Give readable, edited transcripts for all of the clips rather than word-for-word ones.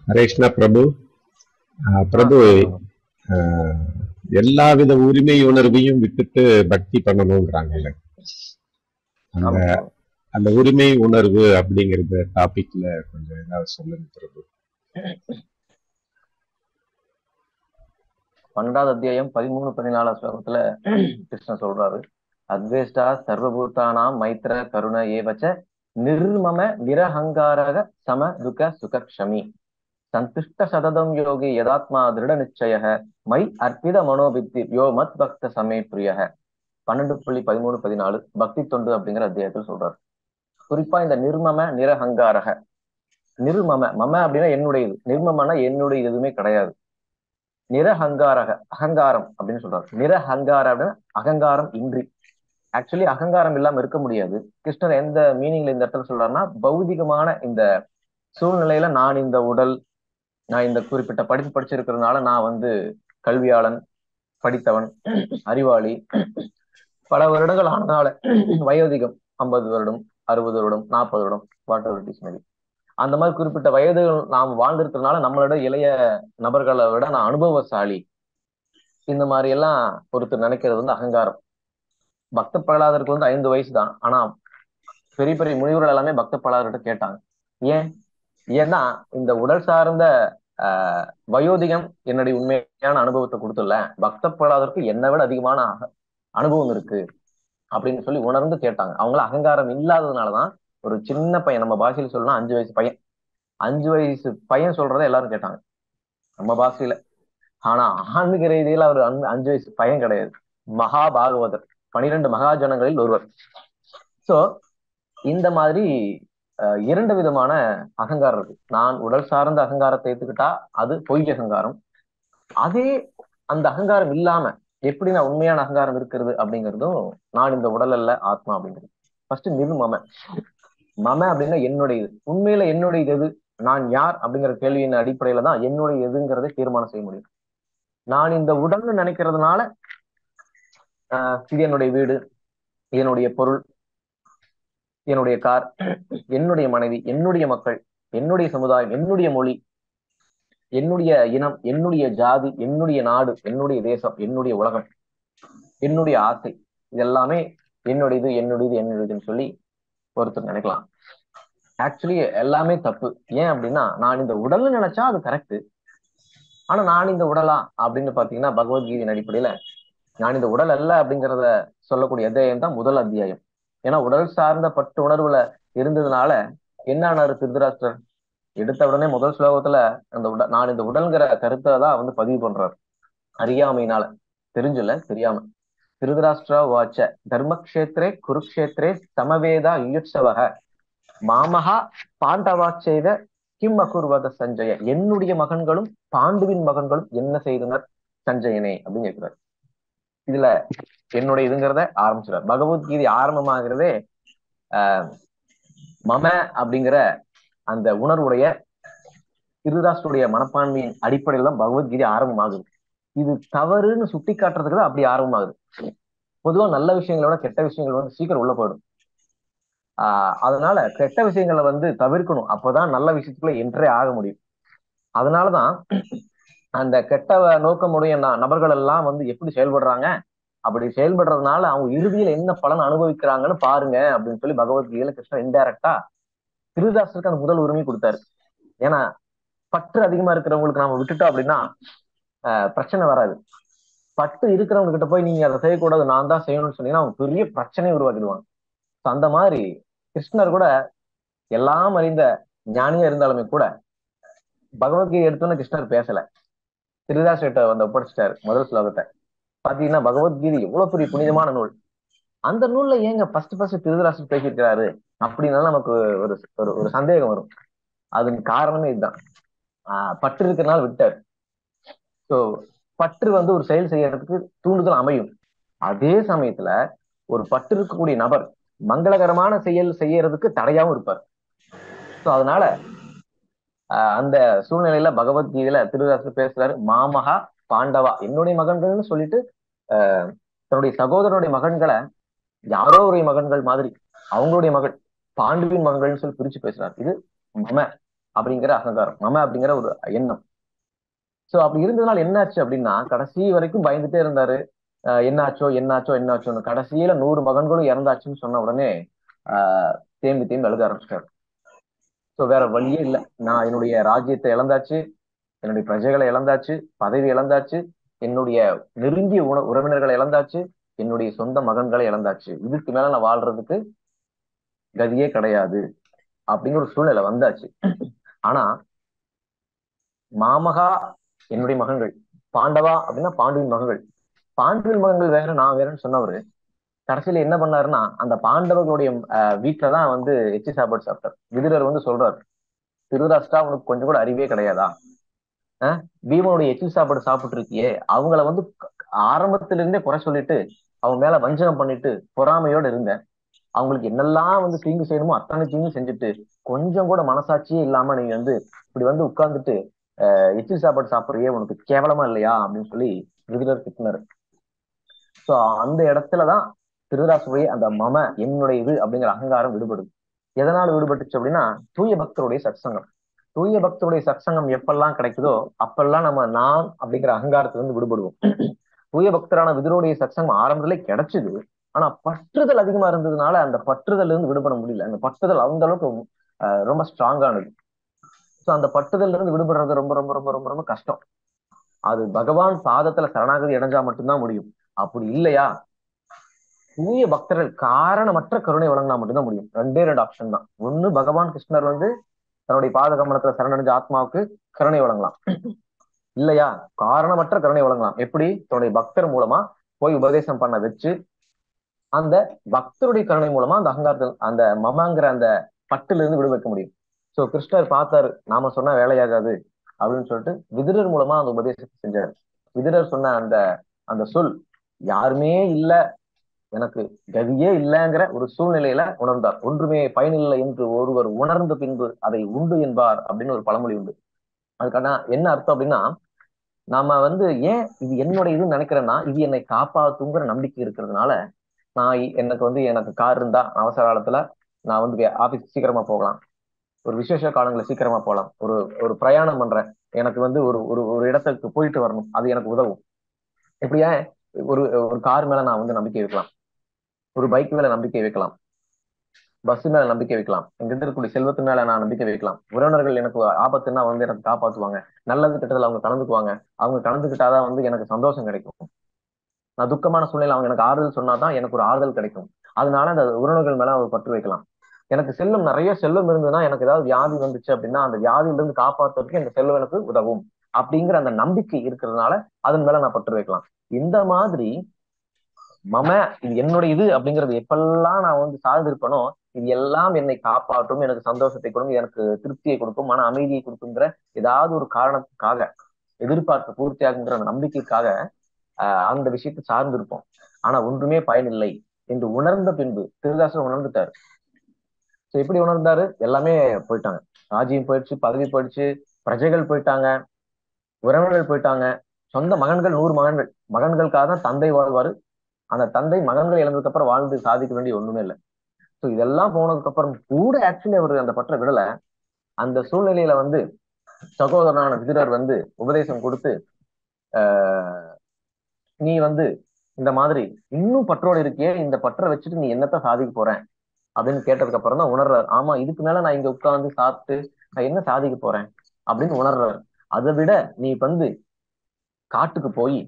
ஹரே கிருஷ்ணா பிரபு. பிரபு, சொல்லுங்க. எல்லா வித உரிமை உணர்வையும் விட்டுட்டு பக்தி பண்ணணுங்கிறாங்கல்ல, அந்த ஆமா ஆமா. அந்த உரிமை உணர்வு அப்படிங்கறது டாபிக்ல கொஞ்சம் ஏதாவது சொல்லுங்க பிரபு. 12வது அத்தியாயம் 13-14 ஸ்லோகத்துல கிருஷ்ணன் சொல்றாரு, அத்வேஷ்டா சர்வபூதானாம் மைத்ர கருண ஏவச்ச நிர்மம நிரஹங்காரக சம துக்க சுக க்ஷமி சந்துஷ்ட சததம் யோகி யதாத்மா திருட நிச்சய மை அர்ப்பித மனோபித்தி யோ மத் பக்த சமே பிரிய. 12.13-14 பக்தி தொண்டு அப்படிங்கிற அத்தியாயத்தில் சொல்றாரு. குறிப்பா இந்த நிர்மம நிரஹங்காரக, நிர்மம மம அப்படின்னா என்னுடையது, நிர்மமனா என்னுடைய எதுவுமே கிடையாது, நிரஹங்காரக அகங்காரம் அப்படின்னு சொல்றாரு. நிரஹங்கார அப்படின்னா அகங்காரம் இன்றி. ஆக்சுவலி அகங்காரம் இல்லாம இருக்க முடியாது. கிருஷ்ணர் எந்த மீனிங்ல இந்த இடத்துல சொல்றாருன்னா, பௌதிகமான இந்த சூழ்நிலையில நான் இந்த உடல், நான் இந்த குறிப்பிட்ட படிப்பு படிச்சிருக்கிறதுனால நான் கல்வியாளன், படித்தவன், அறிவாளி, பல வருடங்கள் ஆனதுனால வயோதிகம் 50 வருடம், 60 வருடம், 40 வருடம், what ever it is maybe, அந்த மாதிரி குறிப்பிட்ட வயதுகள் நாம் வாழ்ந்திருக்கிறதுனால நம்மளோட இளைய நபர்களை விட நான் அனுபவசாலி, இந்த மாதிரி எல்லாம் ஒருத்தர் நினைக்கிறது அகங்காரம். பக்த பிரகலாதருக்கு 5 வயசு தான். ஆனா பெரிய பெரிய முனிவர்கள் எல்லாமே பக்த பிரகலாதர்கிட்ட கேட்டாங்க. ஏன்? ஏன்னா இந்த உடல் சார்ந்த ஆஹ் வயோதிகம் என்னுடைய உண்மையான அனுபவத்தை கொடுத்துல, பக்த பிரகலாதருக்கு என்னை விட அதிகமான அனுபவம் இருக்கு அப்படின்னு சொல்லி உணர்ந்து கேட்டாங்க. அவங்கள அகங்காரம் இல்லாததுனாலதான் ஒரு சின்ன பையன், நம்ம பாஷையில சொல்லணும் 5 வயசு பையன், 5 வயசு பையன் சொல்றதை எல்லாரும் கேட்டாங்க நம்ம பாஷையில. ஆனா ஆன்மீக ரீதியில அவர் 5 வயசு பையன் கிடையாது, மகா பாகவதர், 12 மகாஜனங்களில் ஒருவர். சோ இந்த மாதிரி 2 விதமான அகங்காரம் இருக்கு. நான் உடல் சார்ந்த அகங்காரத்தை எடுத்துக்கிட்டா அது பொய் அகங்காரம். அதே அந்த அகங்காரம் இல்லாம எப்படி நான் உண்மையான அகங்காரம் இருக்கிறது அப்படிங்கிறதும், நான் இந்த உடல் அல்ல ஆத்மா அப்படிங்கிறது. ஃபர்ஸ்ட் நிர்மம. மம அப்படின்னா என்னுடையது. உண்மையில என்னுடையது எது, நான் யார் அப்படிங்கிற கேள்வியின் அடிப்படையில தான் என்னுடைய எதுங்கிறதை தீர்மானம் செய்ய முடியும். நான் இந்த உடல்னு நினைக்கிறதுனால இது என்னுடைய வீடு, என்னுடைய பொருள், என்னுடைய கார், என்னுடைய மனைவி, என்னுடைய மக்கள், என்னுடைய சமுதாயம், என்னுடைய மொழி, என்னுடைய இனம், என்னுடைய ஜாதி, என்னுடைய நாடு, என்னுடைய தேசம், என்னுடைய உலகம், என்னுடைய ஆசை, இதெல்லாமே என்னுடையது என்னுடையது என்னுடையதுன்னு சொல்லி ஒருத்தர் நினைக்கலாம். ஆக்சுவலி எல்லாமே தப்பு. ஏன் அப்படின்னா, நான் இந்த உடல்னு நினைச்சா அது கரெக்ட். ஆனா நான் இந்த உடலா அப்படின்னு பாத்தீங்கன்னா, பகவத்கீதையின் அடிப்படையில நான் இந்த உடல் அல்ல அப்படிங்கிறத சொல்லக்கூடிய அத்தியாயம் தான் முதல் அத்தியாயம். ஏன்னா உடல் சார்ந்த பட்டு உணர்வுல இருந்ததுனால என்ன ஆனாரு திருதராஷ்டிரர்? எடுத்த உடனே முதல் ஸ்லோகத்துல அந்த நான் இந்த உடல்ங்கிற கருத்தை தான் பதிவு பண்றாரு. அறியாமையினால, தெரிஞ்சல தெரியாம. திருதராஷ்டிரா வாச்ச தர்மக்ஷேத்ரே குருக்ஷேத்ரே சமவேதா யுயுட்சவக மாமகா பாண்டவாச்சேத கிம் அகுர்வத சஞ்சய. என்னுடைய மகன்களும் பாண்டுவின் மகன்களும் என்ன செய்தனர் சஞ்சயனே அப்படின்னு கேட்கிறார். இதுல என்னுடைய இதுங்கிறத ஆரம்பிச்சுறார். பகவத்கீதை ஆரம்பமாகிறதே மம அப்படிங்கிற அந்த உணர்வுடைய திருதாசுடைய மனப்பான்மையின் அடிப்படையில் தான் பகவத்கீதை ஆரம்பமாகுது. இது தவறுன்னு சுட்டி காட்டுறதுக்கு தான் அப்படி ஆரம்பமாகுது. பொதுவா நல்ல விஷயங்களோட கெட்ட விஷயங்கள் சீக்கிரம் உள்ள போயிடும். அதனால கெட்ட விஷயங்களை தவிர்க்கணும். அப்பதான் நல்ல விஷயத்துக்குள்ள என்ட்ரே ஆக முடியும். அதனாலதான் அந்த கெட்ட நோக்கமுடைய நபர்கள் எல்லாம் எப்படி செயல்படுறாங்க, அப்படி செயல்படுறதுனால அவங்க இறுதியில என்ன பலன் அனுபவிக்கிறாங்கன்னு பாருங்க அப்படின்னு சொல்லி பகவத்கீதையில கிருஷ்ணன் இன்டைரக்டா திருதாசருக்கு அந்த முதல் உரிமை கொடுத்தாரு. ஏன்னா பற்று அதிகமா இருக்கிறவங்களுக்கு நாம விட்டுட்டோம் அப்படின்னா பிரச்சனை வராது. பற்று இருக்கிறவங்க கிட்ட போய் நீங்க அதை செய்யக்கூடாது, நான் தான் செய்யணும்னு சொன்னீங்கன்னா அவங்க பெரிய பிரச்சனையை உருவாக்கிடுவாங்க. அந்த மாதிரி கிருஷ்ணர் கூட எல்லாம் அறிந்த ஞானியா இருந்தாலுமே கூட பகவத்கீதை எடுத்தோன்னு கிருஷ்ணர் பேசல. திருதாசிட்ட ஒப்படைச்சிட்டாரு முதல் ஸ்லோகத்தை. பாத்தீங்கன்னா பகவத்கீதை எவ்வளவு பெரிய புனிதமான நூல். அந்த நூல்ல ஏங்க ஃபர்ஸ்ட் திருதராசர் பேசியிருக்கிறாரு அப்படின்னா நமக்கு ஒரு ஒரு சந்தேகம் வரும். அதுக்கு காரணமே இதுதான். பற்று இருக்கிறனால விட்டார். ஸோ பற்று ஒரு செயல் செய்யறதுக்கு தூண்டுதல் அமையும். அதே சமயத்துல ஒரு பற்று இருக்கக்கூடிய நபர் மங்களகரமான செயல் செய்யறதுக்கு தடையாவும் இருப்பார். ஸோ அதனால அந்த சூழ்நிலையில பகவத்கீதையில திருதாசர் பேசுறாரு, மாமகா பாண்டவா என்னுடைய மகன்கள்னு சொல்லிட்டு தன்னுடைய சகோதரனுடைய மகன்களை யாரோ ஒரு மகன்கள் மாதிரி அவங்களுடைய மகள் பாண்டுவின் மகன்கள்னு சொல்லி பிரிச்சு பேசுறாரு. இது மம. அப்படிங்கிற அகங்காரம், மம அப்படிங்கிற ஒரு எண்ணம். சோ அப்படி இருந்ததுனால என்னாச்சு அப்படின்னா, கடைசி வரைக்கும் பயந்துட்டே இருந்தாரு. என்னாச்சோ என்னாச்சோ என்னாச்சோன்னு. கடைசியில 100 மகன்களும் இறந்தாச்சுன்னு சொன்ன உடனே ஆஹ் தேம்பி தேம்பி அழுக ஆரம்பிச்சிட்டாரு. சோ வேற வழியே இல்லை. நான் என்னுடைய ராஜ்யத்தை இழந்தாச்சு, என்னுடைய பிரஜைகளை இழந்தாச்சு, பதவி இழந்தாச்சு, என்னுடைய நெருங்கிய உறவினர்களை இழந்தாச்சு, என்னுடைய சொந்த மகன்களை இழந்தாச்சு. இதுக்கு மேல நான் வாழ்றதுக்கு கதியே கிடையாது அப்படிங்கிற ஒரு சூழ்நிலை வந்தாச்சு. ஆனா மாமகா என்னுடைய மகன்கள், பாண்டவா அப்படின்னா பாண்டுவின் மகன்கள், பாண்டுவின் மகன்கள் வேற நான் வேறன்னு சொன்னவரு கடைசியில என்ன பண்ணாருன்னா, அந்த பாண்டவர்களுடைய வீட்டுலதான் வந்து எச்சி சாப்பாடு சாப்பிட்டார். விதுரர் வந்து சொல்றாரு, திருதராஷ்டிரா உனக்கு கொஞ்சம் கூட அறிவே கிடையாதா? பீமனுடைய எச்சில் சாப்பாடு சாப்பிட்டு இருக்கியே, அவங்கள வந்து ஆரம்பத்திலிருந்தே குறை சொல்லிட்டு அவங்க மேல வஞ்சகம் பண்ணிட்டு பொறாமையோட இருந்த, அவங்களுக்கு என்னெல்லாம் வந்து தீங்கு செய்யணுமோ அத்தனை தீங்கு செஞ்சுட்டு கொஞ்சம் கூட மனசாட்சியே இல்லாம நீ வந்து இப்படி வந்து உட்கார்ந்துட்டு எச்சில் சாப்பாடு சாப்பிடுறியே, உனக்கு கேவலமா இல்லையா அப்படின்னு சொல்லி விதுரர் திட்டினாரு. சோ அந்த இடத்துலதான் திருதராசுடைய அந்த மம என்னுடைய இது அப்படிங்கிற அகங்காரம் விடுபடுது. எதனால விடுபட்டுச்சு அப்படின்னா, தூய பக்தருடைய சத்சங்கம். தூய பக்தருடைய சத்சங்கம் எப்பெல்லாம் கிடைக்குதோ அப்பெல்லாம் நம்ம நான் அப்படிங்கிற அகங்காரத்துல இருந்து விடுபடுவோம். தூய பக்தரான விதுரோடைய சத்சங்கம் ஆரம்பத்திலே கிடைச்சது. ஆனா பற்றுதல் அதிகமா இருந்ததுனால அந்த பற்றுதல் இருந்து விடுபட முடியல. அந்த பற்றுதல் அந்த அளவுக்கு ரொம்ப ஸ்ட்ராங்கானது. சோ அந்த பற்றுதல் இருந்து விடுபடுறது ரொம்ப ரொம்ப ரொம்ப ரொம்ப ரொம்ப கஷ்டம். அது பகவான் பாதத்துல சரணாகதி அடைஞ்சா மட்டும்தான் முடியும். அப்படி இல்லையா, தூய பக்தர்கள் காரணமற்ற கருணை வழங்கினா மட்டும்தான் முடியும். ரெண்டே ரெண்டு ஆப்ஷன் தான். ஒண்ணு, பகவான் கிருஷ்ணர் வந்து தன்னுடைய பாத கமலத்துல சரணடைஞ்ச ஆத்மாவுக்கு கருணை வழங்கலாம். இல்லையா, காரணமற்ற கருணை வழங்கலாம். எப்படி? தன்னுடைய பக்தர் மூலமா போய் உபதேசம் பண்ண வச்சு அந்த பக்தருடைய கருணை மூலமா அந்த அகங்காரத்தில் அந்த மமங்கிற அந்த பட்டுல இருந்து விடுவிக்க முடியும். சோ கிருஷ்ணர் பார்த்தாரு, நாம சொன்னா வேலையாகாது அப்படின்னு சொல்லிட்டு விதுரர் மூலமா அந்த உபதேசத்தை செஞ்சாரு. விதுரர் சொன்ன அந்த அந்த சொல், யாருமே இல்ல, எனக்கு கதியே இல்லைங்கிற ஒரு சூழ்நிலையில உணர்ந்தார். ஒன்றுமே பயனில்லை என்று ஒருவர் உணர்ந்த பின்பு அதை உண்டு என்பார் அப்படின்னு ஒரு பழமொழி உண்டு. அதுக்கான என்ன அர்த்தம் அப்படின்னா, நாம வந்து ஏன் இது என்னுடைய இதுன்னு நினைக்கிறேன்னா, இது என்னை காப்பாத்துங்கிற நம்பிக்கை இருக்கிறதுனால நான் எனக்கு வந்து எனக்கு கார் இருந்தா அவசர காலத்துல நான் வந்து ஆபீஸ் சீக்கிரமா போகலாம், ஒரு விசேஷ காலங்களை சீக்கிரமா போகலாம், ஒரு ஒரு பிரயாணம் பண்றேன், எனக்கு வந்து ஒரு ஒரு ஒரு இடத்துக்கு போயிட்டு வரணும், அது எனக்கு உதவும். இப்படியா ஒரு ஒரு கார் மேல நான் வந்து நம்பிக்கை வைக்கலாம், ஒரு பைக் மேல நம்பிக்கை வைக்கலாம், பஸ் மேல நம்பிக்கை வைக்கலாம், எங்கிட்ட இருக்கக்கூடிய செல்வத்து மேல நான் நம்பிக்கை வைக்கலாம். உறவினர்கள் எனக்கு ஆபத்துன்னா வந்து எனக்கு காப்பாத்துவாங்க, நல்லது திட்டத்துல அவங்க கலந்துக்குவாங்க, அவங்க கலந்துக்கிட்டாதான் வந்து எனக்கு சந்தோஷம் கிடைக்கும். நான் துக்கமான சூழ்நிலை அவங்க எனக்கு ஆறுதல் சொன்னாதான் எனக்கு ஒரு ஆறுதல் கிடைக்கும். அதனால அந்த உறவினர்கள் மேல ஒரு பற்று வைக்கலாம். எனக்கு செல்வம், நிறைய செல்வம் இருந்ததுன்னா எனக்கு ஏதாவது வியாதி வந்துச்சு அப்படின்னா அந்த வியாதியில இருந்து காப்பாத்துறதுக்கு இந்த செல்வம் எனக்கு உதவும் அப்படிங்கிற அந்த நம்பிக்கை இருக்கிறதுனால அதன் மேல நான் பற்று வைக்கலாம். இந்த மாதிரி மம இது என்னுடைய இது அப்படிங்கிறது எப்பெல்லாம் நான் வந்து சார்ந்திருப்பனோ, இது எல்லாம் என்னை காப்பாற்றும், எனக்கு சந்தோஷத்தை கொடுக்கும், எனக்கு திருப்தியை கொடுக்கும், மன அமைதியை கொடுக்குங்கிற ஏதாவது ஒரு காரணத்துக்காக, எதிர்பார்ப்பு பூர்த்தியாகுங்கிற அந்த நம்பிக்கைக்காக அந்த விஷயத்தை சார்ந்து இருப்போம். ஆனா ஒன்றுமே பயனில்லை என்று உணர்ந்த பின்பு திருதாசர் உணர்ந்துட்டாரு. சோ எப்படி உணர்ந்தாரு? எல்லாமே போயிட்டாங்க, ராஜ்யம் போயிடுச்சு, பதவி போயிடுச்சு, பிரஜைகள் போயிட்டாங்க, உறவினர்கள் போயிட்டாங்க, சொந்த மகன்கள் 100 மகன்கள், மகன்களுக்காக தான் தந்தை வாழ்வாரு. அந்த தந்தை மகன்கள் இழந்ததுக்கு அப்புறம் வாழ்ந்து சாதிக்க வேண்டிய ஒண்ணுமே இல்லை. சோ இதெல்லாம் போனதுக்கு அப்புறம் கூட ஆக்சுவலி அவர் அந்த பற்ற விடல. அந்த சூழ்நிலையில வந்து சகோதரனான விதுரர் வந்து உபதேசம் கொடுத்து, ஆஹ் நீ வந்து இந்த மாதிரி இன்னும் பற்றோடு இருக்கியே, இந்த பற்றை வச்சுட்டு நீ என்னத்த சாதிக்க போறேன் அப்படின்னு கேட்டதுக்கு அப்புறம் தான் உணர்றாரு, ஆமா இதுக்கு மேல நான் இங்க உட்கார்ந்து சாப்பிட்டு நான் என்ன சாதிக்க போறேன் அப்படின்னு உணர்றாரு. அதை விட நீ வந்து காட்டுக்கு போய்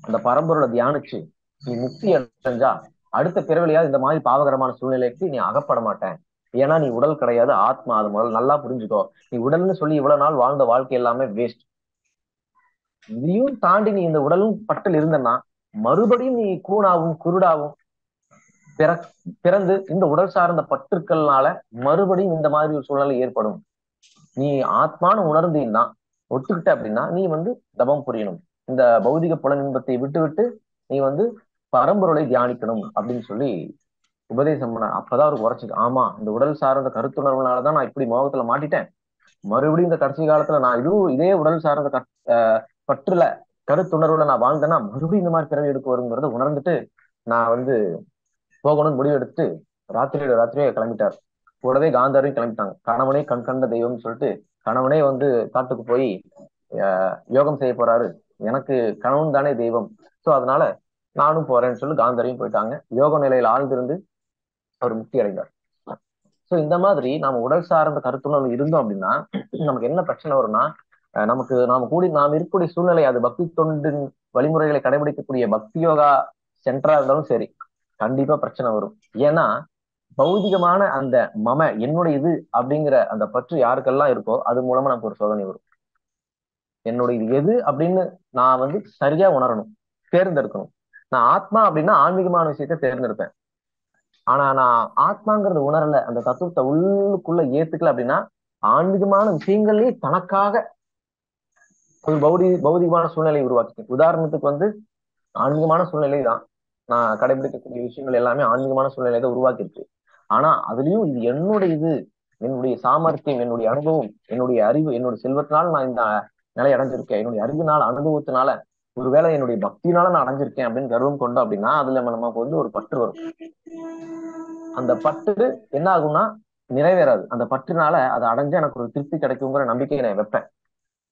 அந்த பரம்பொருளை தியானிச்சு நீ முக்தி அடைஞ்சா அடுத்த பிறவிலையாவது இந்த மாதிரி பாவகரமான சூழ்நிலைக்கு நீ அகப்பட மாட்டேன். ஏன்னா நீ உடல் கிடையாது, ஆத்மா. அது முதல்ல நல்லா புரிஞ்சுக்கோ. நீ உடல்னு சொல்லி இவ்வளவு நாள் வாழ்ந்த வாழ்க்கை எல்லாமே வேஸ்ட். இதையும் தாண்டி நீ இந்த உடலும் பட்டில் இருந்தன்னா மறுபடியும் நீ கூணாவும் குருடாவும் பிறந்து இந்த உடல் சார்ந்த பற்றுக்கள்னால மறுபடியும் இந்த மாதிரி ஒரு சூழ்நிலை ஏற்படும். நீ ஆத்மானு உணர்ந்தீன்னா, ஒத்துக்கிட்ட அப்படின்னா நீ வந்து தபம் புரியணும், இந்த பௌதிக புலன் இன்பத்தை விட்டு விட்டு நீ வந்து பரம்பொருளை தியானிக்கணும் அப்படின்னு சொல்லி உபதேசம் பண்ண. அப்பதான் அவருக்கு உரைச்சது, ஆமா இந்த உடல் சார்ந்த கருத்துணர்வுனாலதான் நான் இப்படி மோகத்துல மாட்டிட்டேன். மறுபடியும் இந்த கடைசி காலத்துல நான் இதுவும் இதே உடல் சார்ந்த பற்றுல கருத்துணர்வுல நான் வாழ்ந்தேன்னா மறுபடியும் இந்த மாதிரி பிறவி எடுக்க வருங்கிறத உணர்ந்துட்டு நான் வந்து போகணும்னு முடிவு எடுத்து ராத்திரியோட ராத்திரியே கிளம்பிட்டார். கூடவே காந்தாரியும் கிளம்பிட்டாங்க. கணவனே கண் கண்ட தெய்வம்னு சொல்லிட்டு கணவனே வந்து காட்டுக்கு போய் யோகம் செய்ய போறாரு, எனக்கு கணவன் தானே தெய்வம், சோ அதனால நானும் போறேன்னு சொல்லி காந்தாரியும் போயிட்டாங்க. யோக நிலையில ஆழ்ந்திருந்து அவர் முக்தி அடைந்தார். சோ இந்த மாதிரி நாம உடல் சார்ந்த கருத்துணர்வு இருந்தோம் அப்படின்னா நமக்கு என்ன பிரச்சனை வரும்னா, நமக்கு நாம் இருக்கக்கூடிய சூழ்நிலை அது பக்தி தொண்டின் வழிமுறைகளை கடைபிடிக்கக்கூடிய பக்தி யோகா சென்டரா இருந்தாலும் சரி, கண்டிப்பா பிரச்சனை வரும். ஏன்னா பௌதிகமான அந்த மம என்னுடைய இது அப்படிங்கிற அந்த பற்று யாருக்கெல்லாம் இருக்கோ அது மூலமா நமக்கு ஒரு சோதனை வரும். என்னுடைய இது எது அப்படின்னு நான் வந்து சரியா உணரணும், தேர்ந்தெடுக்கணும். நான் ஆத்மா அப்படின்னா ஆன்மீகமான விஷயத்த தேர்ந்தெடுப்பேன். ஆனா நான் ஆத்மாங்கிறது உணரல, அந்த தத்துவத்தை உள்ளுக்குள்ள ஏத்துக்கல அப்படின்னா ஆன்மீகமான விஷயங்கள்லயே தனக்காக ஒரு பௌதிகமான சூழ்நிலையை உருவாக்கிட்டேன். உதாரணத்துக்கு வந்து ஆன்மீகமான சூழ்நிலை தான், நான் கடைபிடிக்கக்கூடிய விஷயங்கள் எல்லாமே ஆன்மீகமான சூழ்நிலை தான் உருவாக்கியிருக்கு. ஆனா அதுலயும் இது என்னுடைய இது, என்னுடைய சாமர்த்தியம், என்னுடைய அனுபவம், என்னுடைய அறிவு, என்னுடைய செல்வத்தினால நான் இந்த நிலை அடைஞ்சிருக்கேன், என்னுடைய அறிவினால அனுபவத்தினால ஒருவேளை என்னுடைய பக்தினால நான் அடைஞ்சிருக்கேன் அப்படின்னு கர்வம் கொண்டோம் அப்படின்னா அதுல நமக்கு வந்து ஒரு பற்று வரும். அந்த பற்று என்ன ஆகும்னா நிறைவேறாது. அந்த பற்றுனால அதை அடைஞ்சு எனக்கு ஒரு திருப்தி கிடைக்குங்கிற நம்பிக்கையை நான் வைப்பேன்.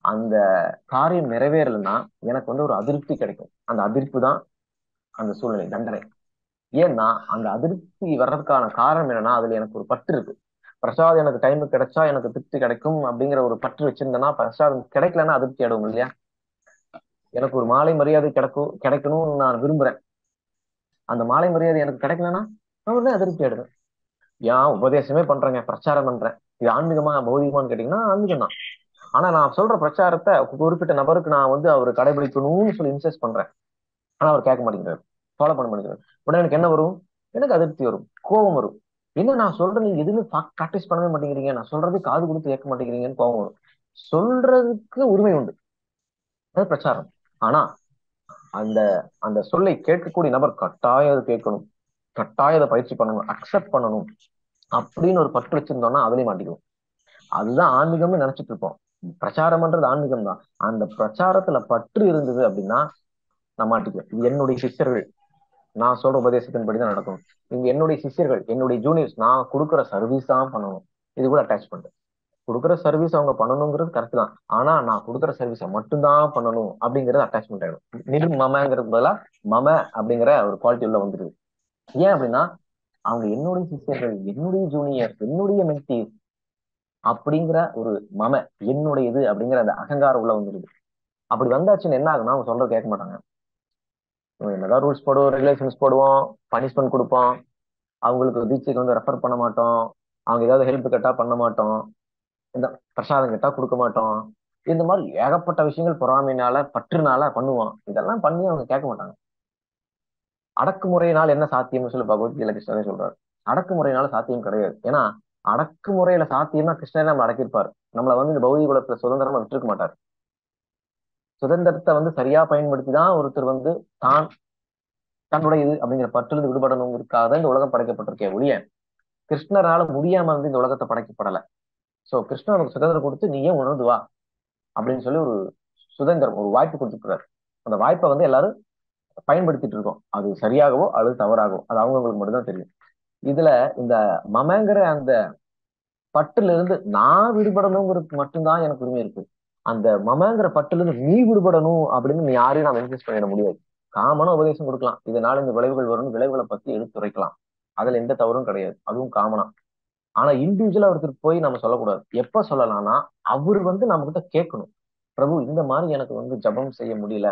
அந்த காரியம் நிறைவேறலைன்னா எனக்கு வந்து ஒரு அதிருப்தி கிடைக்கும். அந்த அதிர்ப்பு தான் அந்த சூழ்நிலை தண்டனை. ஏன்னா அந்த அதிருப்தி வர்றதுக்கான காரணம் என்னன்னா அதுல எனக்கு ஒரு பற்று இருக்கு. பிரசாதம் எனக்கு டைமுக்கு கிடைச்சா எனக்கு திருப்தி கிடைக்கும் அப்படிங்கிற ஒரு பற்று வச்சிருந்தேன்னா பிரசாதம் கிடைக்கலன்னா அதிருப்தி ஆயிடும் இல்லையா? எனக்கு ஒரு மாலை மரியாதை கிடைக்கணும்னு நான் விரும்புறேன், அந்த மாலை மரியாதை எனக்கு கிடைக்கலன்னா நான் உடனே அதிருப்தி ஆயிடுவேன். ஏன் உபதேசமே பண்றேங்க, பிரச்சாரம் பண்றேன், இது ஆன்மீகமா பௌதிகமான்னு கேட்டீங்கன்னா ஆன்மீகம் தான். ஆனா நான் சொல்ற பிரச்சாரத்தை குறிப்பிட்ட நபருக்கு நான் வந்து அவர் கடைபிடிக்கணும்னு சொல்லி இன்சஸ்ட் பண்றேன். ஆனா அவர் கேட்க மாட்டேங்கிறாரு, ஃபாலோ பண்ண மாட்டேங்கிறாரு. உடனே எனக்கு என்ன வரும்? எனக்கு அதிருப்தி வரும், கோபம் வரும். என்ன நான் சொல்றது நீங்க எதுவுமே ப்ராக்டிஸ் பண்ணவே மாட்டேங்கிறீங்க, நான் சொல்றது காது கொடுத்து கேட்க மாட்டேங்கிறீங்கன்னு கோபம் வரும். சொல்றதுக்கு உரிமை உண்டு, அது பிரச்சாரம். ஆனா அந்த அந்த சொல்லை கேட்கக்கூடிய நபர் கட்டாயம் அதை கேட்கணும், கட்டாயம் அதை பயிற்சி பண்ணணும், அக்செப்ட் பண்ணணும் அப்படின்னு ஒரு பற்று வச்சிருந்தோம்னா அதுலயும் மாட்டிக்குவோம். அதுதான் ஆன்மீகம்னு நினைச்சிட்டு இருப்போம். பிரச்சாரம் பண்றது ஆன்மீகம் தான். அந்த பிரச்சாரத்துல பற்று இருந்தது அப்படின்னா நான் மாட்டிக்குவேன். இது என்னுடைய சிஷ்யர்கள், நான் சொல்ற உபதேசத்தின்படிதான் நடக்கணும். இங்க என்னுடைய சிஷ்யர்கள், என்னுடைய ஜூனியர்ஸ், நான் கொடுக்குற சர்வீஸ் தான் பண்ணணும். இது கூட அட்டாச் பண்றேன். கொடுக்குற சர்வீஸ் அவங்க பண்ணணுங்கிறது கரெக்ட் தான். ஆனா நான் கொடுக்குற சர்வீஸை மட்டும்தான் பண்ணணும் அப்படிங்கிறது அட்டாச்மெண்ட் ஆயிடும். மமங்கிறது பதிலா மம அப்படிங்கிற ஒரு குவாலிட்டி உள்ள வந்துருது. ஏன் அப்படின்னா அவங்க என்னுடைய சிஷ்யர்கள், என்னுடைய ஜூனியர், என்னுடைய மென்டி அப்படிங்கிற ஒரு மம என்னுடைய இது அப்படிங்கிற அந்த அகங்காரம் உள்ள வந்துருது. அப்படி வந்தாச்சுன்னு என்ன ஆகுனா அவங்க சொல்றது கேட்க மாட்டாங்க. என்னதான் ரூல்ஸ் போடுவோம், ரெகுலேஷன்ஸ் போடுவோம், பனிஷ்மெண்ட் கொடுப்போம், அவங்களுக்கு தீட்சைக்கு வந்து ரெஃபர் பண்ண மாட்டோம், அவங்க ஏதாவது ஹெல்ப் கேட்டா பண்ண மாட்டோம், இந்த பிரசாதம் கேட்டா கொடுக்க மாட்டோம். இந்த மாதிரி ஏகப்பட்ட விஷயங்கள் பொறாமைனால பற்றுனால பண்ணுவோம். இதெல்லாம் பண்ணி அவங்க கேட்க மாட்டாங்க. அடக்குமுறையினால் என்ன சாத்தியம்னு சொல்லி பகவத்கீதை கிருஷ்ணரே சொல்றாரு. அடக்குமுறையினால சாத்தியம் கிடையாது. ஏன்னா அடக்குமுறையில சாத்தியம்னா கிருஷ்ணரே நம்ம அடக்கியிருப்பாரு. நம்மளை வந்து இந்த பௌதிக குலத்துல சுதந்திரமா விட்டுருக்க மாட்டார். சுதந்திரத்தை வந்து சரியா பயன்படுத்தி தான் ஒருத்தர் வந்து தான் தன்னுடைய இது அப்படிங்கிற பற்றிலிருந்து விடுபடணுங்கிறதுக்காக இந்த உலகம் படைக்கப்பட்டிருக்கே ஒழிய கிருஷ்ணரால முடியாம வந்து இந்த உலகத்தை படைக்கப்படலை. சோ கிருஷ்ணர் நமக்கு சுதந்திரம் கொடுத்து நீ ஏன் உணர்ந்து வா அப்படின்னு சொல்லி ஒரு சுதந்திரம், ஒரு வாய்ப்பு கொடுத்துருக்காரு. அந்த வாய்ப்பை வந்து எல்லாரும் பயன்படுத்திட்டு இருக்கோம். அது சரியாகவோ அல்லது தவறாகவோ அது அவங்களுக்கு மட்டும்தான் தெரியும். இதுல இந்த மமங்கிற அந்த பட்டுல இருந்து நான் விடுபடணுங்கிறதுக்கு மட்டும்தான் எனக்கு உரிமை இருக்கு. அந்த மமங்கிற பட்டுல இருந்து நீ விடுபடணும் அப்படின்னு நீ யாரையும் நான் இன்சிஸ்ட் பண்ணிட முடியாது. காமனா உபதேசம் கொடுக்கலாம், இதனால இந்த விளைவுகள் வரும், விளைவுகளை பத்தி எடுத்துரைக்கலாம், அதுல எந்த தவறும் கிடையாது, அதுவும் காமனா. ஆனா இண்டிவிஜுவலா ஒருத்தருக்கு போய் நம்ம சொல்லக்கூடாது. எப்ப சொல்லலாம்னா அவரு வந்து நம்ம கிட்ட கேட்கணும், பிரபு இந்த மாதிரி எனக்கு வந்து ஜபம் செய்ய முடியல,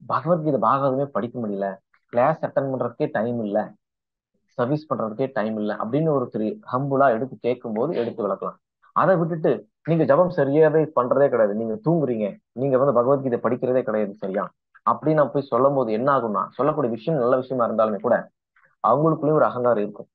பகவத்கீதை பாகவதமே படிக்க முடியல, கிளாஸ் அட்டன் பண்றதுக்கே டைம் இல்ல, சர்வீஸ் பண்றதுக்கே டைம் இல்லை அப்படின்னு ஒருத்தர் ஹம்புலா எடுத்து கேட்கும் போது எடுத்து விளக்கலாம். அதை விட்டுட்டு நீங்க ஜபம் சரியாவே பண்றதே கிடையாது, நீங்க தூங்குறீங்க, நீங்க வந்து பகவத்கீதை படிக்கிறதே கிடையாது சரியா அப்படின்னு நான் போய் சொல்லும் போது என்ன ஆகும்னா, சொல்லக்கூடிய விஷயம் நல்ல விஷயமா இருந்தாலுமே கூட அவங்களுக்குள்ளேயும் ஒரு அகங்காரம் இருக்கும்.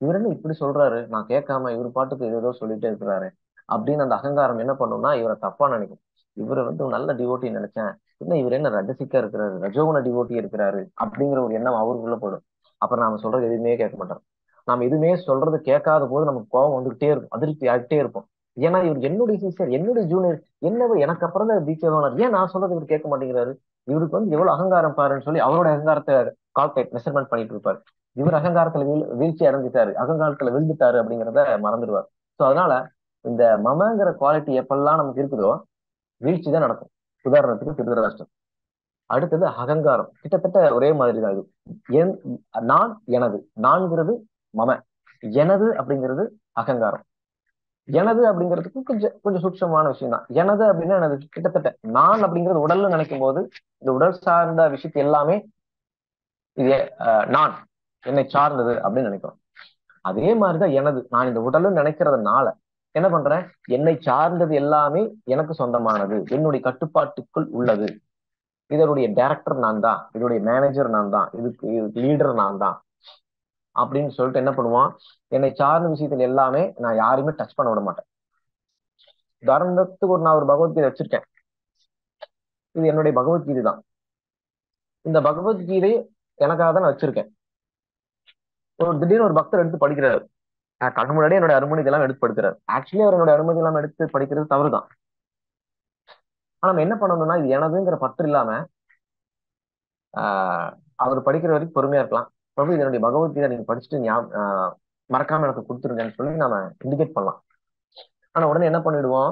இவர் என்ன இப்படி சொல்றாரு, நான் கேட்காம இவர் பாட்டுக்கு ஏதோ சொல்லிட்டே இருக்கிறாரு அப்படின்னு அந்த அகங்காரம் என்ன பண்ணும்னா இவரை தப்பா நினைக்கும். இவரை வந்து நல்ல டிவோட்டி நினைச்சேன், என்ன இவர் என்ன ரஜசிக்கா இருக்கிறாரு, ரஜோகுண டிவோட்டி இருக்கிறாரு அப்படிங்கிற ஒரு எண்ணம் அவருக்குள்ள போயிடும். அப்புறம் நாம சொல்றது எதுவுமே கேட்க மாட்டோம். நாம எதுவுமே சொல்றது கேட்காத போது நமக்கு கோபம் வந்துகிட்டே இருக்கும், அதிருப்தி ஆகிட்டே இருக்கும். ஏன்னா இவர் என்னுடைய சிஸ்டர், என்னுடைய ஜூனியர், என்னவோ எனக்கு அப்புறம் தான் தீட்சை, ஏன் நான் சொல்றது இவர் கேட்க மாட்டேங்கிறாரு, இவருக்கு வந்து எவ்வளவு அகங்காரம் பாருன்னு சொல்லி அவரோட அகங்காரத்தை கால்குலேட் மெஷர்மெண்ட் பண்ணிட்டு இருப்பாரு. இவர் அகங்காரத்துல வீழ்ச்சி அடைஞ்சிட்டாரு, அகங்காரத்துல விழுந்துட்டாரு அப்படிங்கிறத மறந்துடுவார். சோ அதனால இந்த மமங்கிற குவாலிட்டி எப்பெல்லாம் நமக்கு இருக்குதோ வீழ்ச்சி தான் நடக்கும். உதாரணத்துக்கு திருதராஷ்டிரம். அடுத்தது அகங்காரம், கிட்டத்தட்ட ஒரே மாதிரி தான் இது. என் நான் எனது, நான்கிறது மம, எனது அப்படிங்கிறது அகங்காரம். எனது அப்படிங்கிறதுக்கு கொஞ்சம் கொஞ்சம் சூட்சமான விஷயம் தான். எனது அப்படின்னா எனது கிட்டத்தட்ட நான் அப்படிங்கிறது உடல்னு நினைக்கும் போது இந்த உடல் சார்ந்த விஷயத்தை எல்லாமே இது நான் என்னை சார்ந்தது அப்படின்னு நினைக்கிறோம். அதே மாதிரிதான் எனது, நான் இந்த உடல்னு நினைக்கிறதுனால என்ன பண்றேன், என்னை சார்ந்தது எல்லாமே எனக்கு சொந்தமானது, என்னுடைய கட்டுப்பாட்டுக்குள் உள்ளது, இதனுடைய டைரக்டர் நான் தான், இதனுடைய மேனேஜர் நான் தான், இதுக்கு லீடர் நான் தான் அப்படின்னு சொல்லிட்டு என்ன பண்ணுவான், என்னை சார்ந்த விஷயத்துல எல்லாமே நான் யாருமே டச் பண்ண விட மாட்டேன். உதாரணத்துக்கு நான் ஒரு பகவத்கீதை வச்சிருக்கேன், இது என்னுடைய பகவத்கீதை தான். இந்த பகவத்கீதை எனக்காக தான் நான் வச்சிருக்கேன். ஒரு திடீர்னு ஒரு பக்தர் எடுத்து படிக்கிறாரு, கண்ணு முன்னாடி என்னோட அனுமதி இதெல்லாம் எடுத்து படிக்கிறாரு. ஆக்சுவலி அவர் என்னோட அனுமதி எல்லாம் எடுத்து படிக்கிறது தவறுதான். ஆனா நம்ம என்ன பண்ணணும்னா, இது எனதுங்கிற பற்று இல்லாம அவர் படிக்கிற வரைக்கும் பொறுமையா இருக்கலாம். பிரபு இது என்னுடைய பகவத்கீதை நீங்க படிச்சுட்டு மறக்காம எனக்கு கொடுத்துருங்கன்னு சொல்லி நாம இண்டிகேட் பண்ணலாம். ஆனா உடனே என்ன பண்ணிடுவோம்,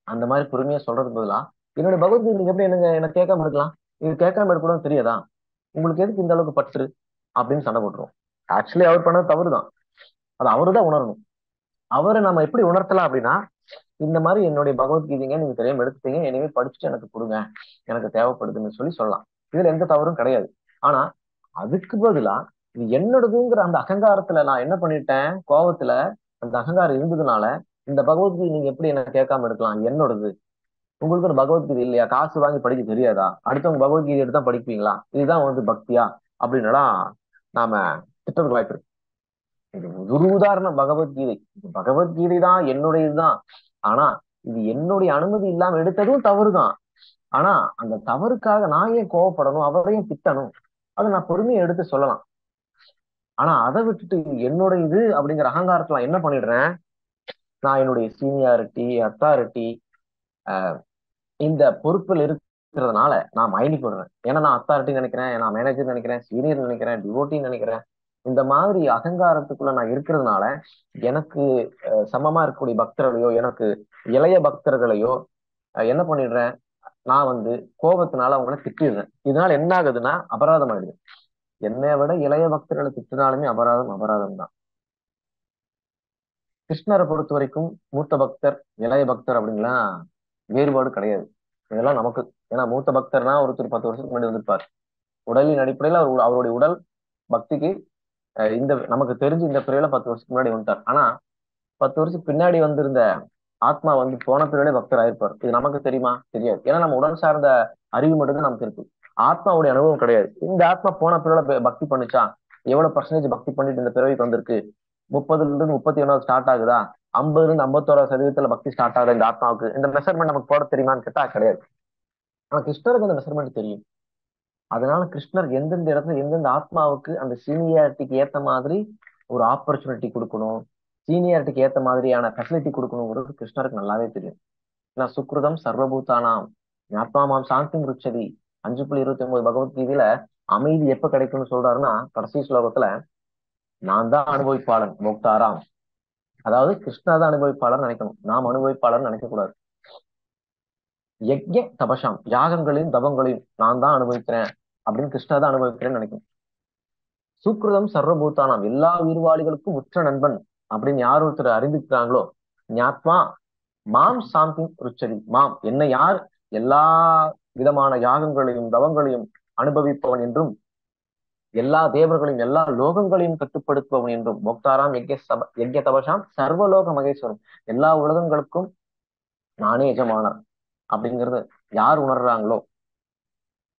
அந்த மாதிரி பொறுமையா சொல்றதுக்கு பதிலா என்னுடைய பகவத்கீதை நீங்க எப்படி எனக்கு கேட்காம இருக்கலாம், இது கேட்காம இருக்கக்கூடாதுன்னு தெரியாதா, உங்களுக்கு எதுக்கு இந்த அளவுக்கு பற்று அப்படின்னு சண்டை போட்டுருவோம். ஆக்சுவலி அவர் பண்ணது தவறுதான், அது அவருதான் உணரணும். அவரை நம்ம எப்படி உணர்த்தலாம் அப்படின்னா, இந்த மாதிரி என்னுடைய பகவத்கீதைங்க நீங்க தெரியாம எடுத்துட்டீங்க, இனிமே படிச்சுட்டு எனக்கு கொடுங்க, எனக்கு தேவைப்படுதுன்னு சொல்லி சொல்லலாம். இதுல எந்த தவறும் கிடையாது. ஆனா அதுக்கு பதிலா இது என்னோடதுங்கிற அந்த அகங்காரத்துல நான் என்ன பண்ணிட்டேன், கோபத்துல அந்த அகங்காரம் இருந்ததுனால இந்த பகவத்கீதை நீங்க எப்படி என்ன கேட்காம இருக்கலாம், என்னோடது, உங்களுக்கு ஒரு பகவத்கீதை இல்லையா, காசு வாங்கி படிக்க தெரியாதா, அடுத்தவங்க பகவத்கீதை எடுத்து தான் படிப்பீங்களா, இதுதான் வந்து பக்தியா அப்படின்னா நாம திட்டத்துக்கு வாய்ப்பு இருக்கு. இது ஒரு உதாரணம் பகவத்கீதை. பகவத்கீதை தான் என்னுடையதுதான், ஆனா இது என்னுடைய அனுமதி இல்லாம எடுத்ததும் தவறுதான். ஆனா அந்த தவறுக்காக நான் ஏன் கோவப்படணும், அவரையும் திட்டணும், அதை நான் பொறுமையை எடுத்து சொல்லலாம். ஆனா அதை விட்டுட்டு என்னோட இது அப்படிங்கிற அகங்காரத்துல என்ன பண்ணிடுறேன், நான் என்னுடைய சீனியாரிட்டி அத்தாரிட்டி இந்த பொறுப்பில் இருக்கிறதுனால நான் மயங்கி போடுறேன். ஏன்னா நான் அத்தாரிட்டி நினைக்கிறேன், நான் மேனேஜர் நினைக்கிறேன், சீனியர் நினைக்கிறேன், டிவோட்டின்னு நினைக்கிறேன். இந்த மாதிரி அகங்காரத்துக்குள்ள நான் இருக்கிறதுனால எனக்கு சமமா இருக்கக்கூடிய பக்தர்களையோ எனக்கு இளைய பக்தர்களையோ என்ன பண்ணிடுறேன், நான் வந்து கோபத்தினால அவங்கள திட்டிடுறேன். இதனால என்ன ஆகுதுன்னா அபராதம் ஆயிடுது. என்னை விட இளைய பக்தர்களை திட்டினாலுமே அபராதம் அபராதம் தான். கிருஷ்ணரை பொறுத்த வரைக்கும் மூத்த பக்தர் இளைய பக்தர் அப்படின்லாம் வேறுபாடு கிடையாது. இதெல்லாம் நமக்கு, ஏன்னா மூத்த பக்தர்னா ஒருத்தர் 10 வருஷத்துக்கு முன்னாடி வந்திருப்பார். உடலின் அடிப்படையில் அவருடைய உடல் பக்திக்கு இந்த நமக்கு தெரிஞ்சு இந்த பிறையில 10 வருஷத்துக்கு முன்னாடி வந்துட்டார். ஆனா 10 வருஷத்துக்கு பின்னாடி வந்திருந்த ஆத்மா வந்து போன பிறவிலே பக்தர் ஆயிருப்பார். இது நமக்கு தெரியுமா? தெரியாது. ஏன்னா நம்ம உடல் சார்ந்த அறிவு மட்டும்தான் நமக்கு இருக்கு, ஆத்மாவுடைய அனுபவம் கிடையாது. இந்த ஆத்மா போன பிறவில பக்தி பண்ணுச்சா, எவ்வளவு பர்சன்டேஜ் பக்தி பண்ணிட்டு இந்த பிறவிக்கு வந்திருக்கு, 30ல இருந்து 31 ஸ்டார்ட் ஆகுதா, 50ல இருந்து 51% பக்தி ஸ்டார்ட் ஆகுதா இந்த ஆத்மாவுக்கு, இந்த மெஷர்மெண்ட் நமக்கு போட தெரியுமான்னு கேட்டா கிடையாது. ஆனா கிருஷ்ணருக்கு அந்த மெஷர்மெண்ட் தெரியும். அதனால கிருஷ்ணர் எந்தெந்த இடத்துல எந்தெந்த ஆத்மாவுக்கு அந்த சீனியாரிட்டிக்கு ஏத்த மாதிரி ஒரு ஆப்பர்ச்சுனிட்டி கொடுக்கணும், சீனியாரிட்டிக்கு ஏத்த மாதிரியான ஃபெசிலிட்டி கொடுக்கணுங்கிறது கிருஷ்ணருக்கு நல்லாவே தெரியும். ஏன்னா சுக்ருதம் சர்வபூதானாம் ஞாத்மாமாம் சாந்தி ருச்சதி 5.29 பகவத்கீதையில அமைதி எப்ப கிடைக்கும்னு சொல்றாருன்னா கடைசி ஸ்லோகத்துல நான் தான் அனுபவிப்பாளன் போக்தாராம். அதாவது கிருஷ்ணா தான் அனுபவிப்பாளர் நினைக்கணும், நாம் அனுபவிப்பாளர் நினைக்க கூடாது. யக்ஞ தபசாம் யாகங்களையும் தபங்களையும் நான் தான் அனுபவிக்கிறேன் அப்படின்னு கிருஷ்ணா தான் அனுபவிக்கிறேன்னு நினைக்கணும். சுக்ருதம் சர்வபூதானாம் எல்லா உயிர்வாளிகளுக்கும் உற்ற நண்பன் அப்படின்னு யார் ஒருத்தர் அறிந்திருக்கிறாங்களோ ஞாத்மா மாம் சாந்தி ருச்சதி, மாம் என்னை யார் எல்லா விதமான யாகங்களையும் தவங்களையும் அனுபவிப்பவன் என்றும் எல்லா தேவர்களையும் எல்லா லோகங்களையும் கட்டுப்படுத்துபவன் என்றும் போக்தாராம் யக்ய தபசாம் சர்வலோக மகேஸ்வரன் எல்லா உலகங்களுக்கும் நானே எஜமானர் அப்படிங்கிறது யார் உணர்றாங்களோ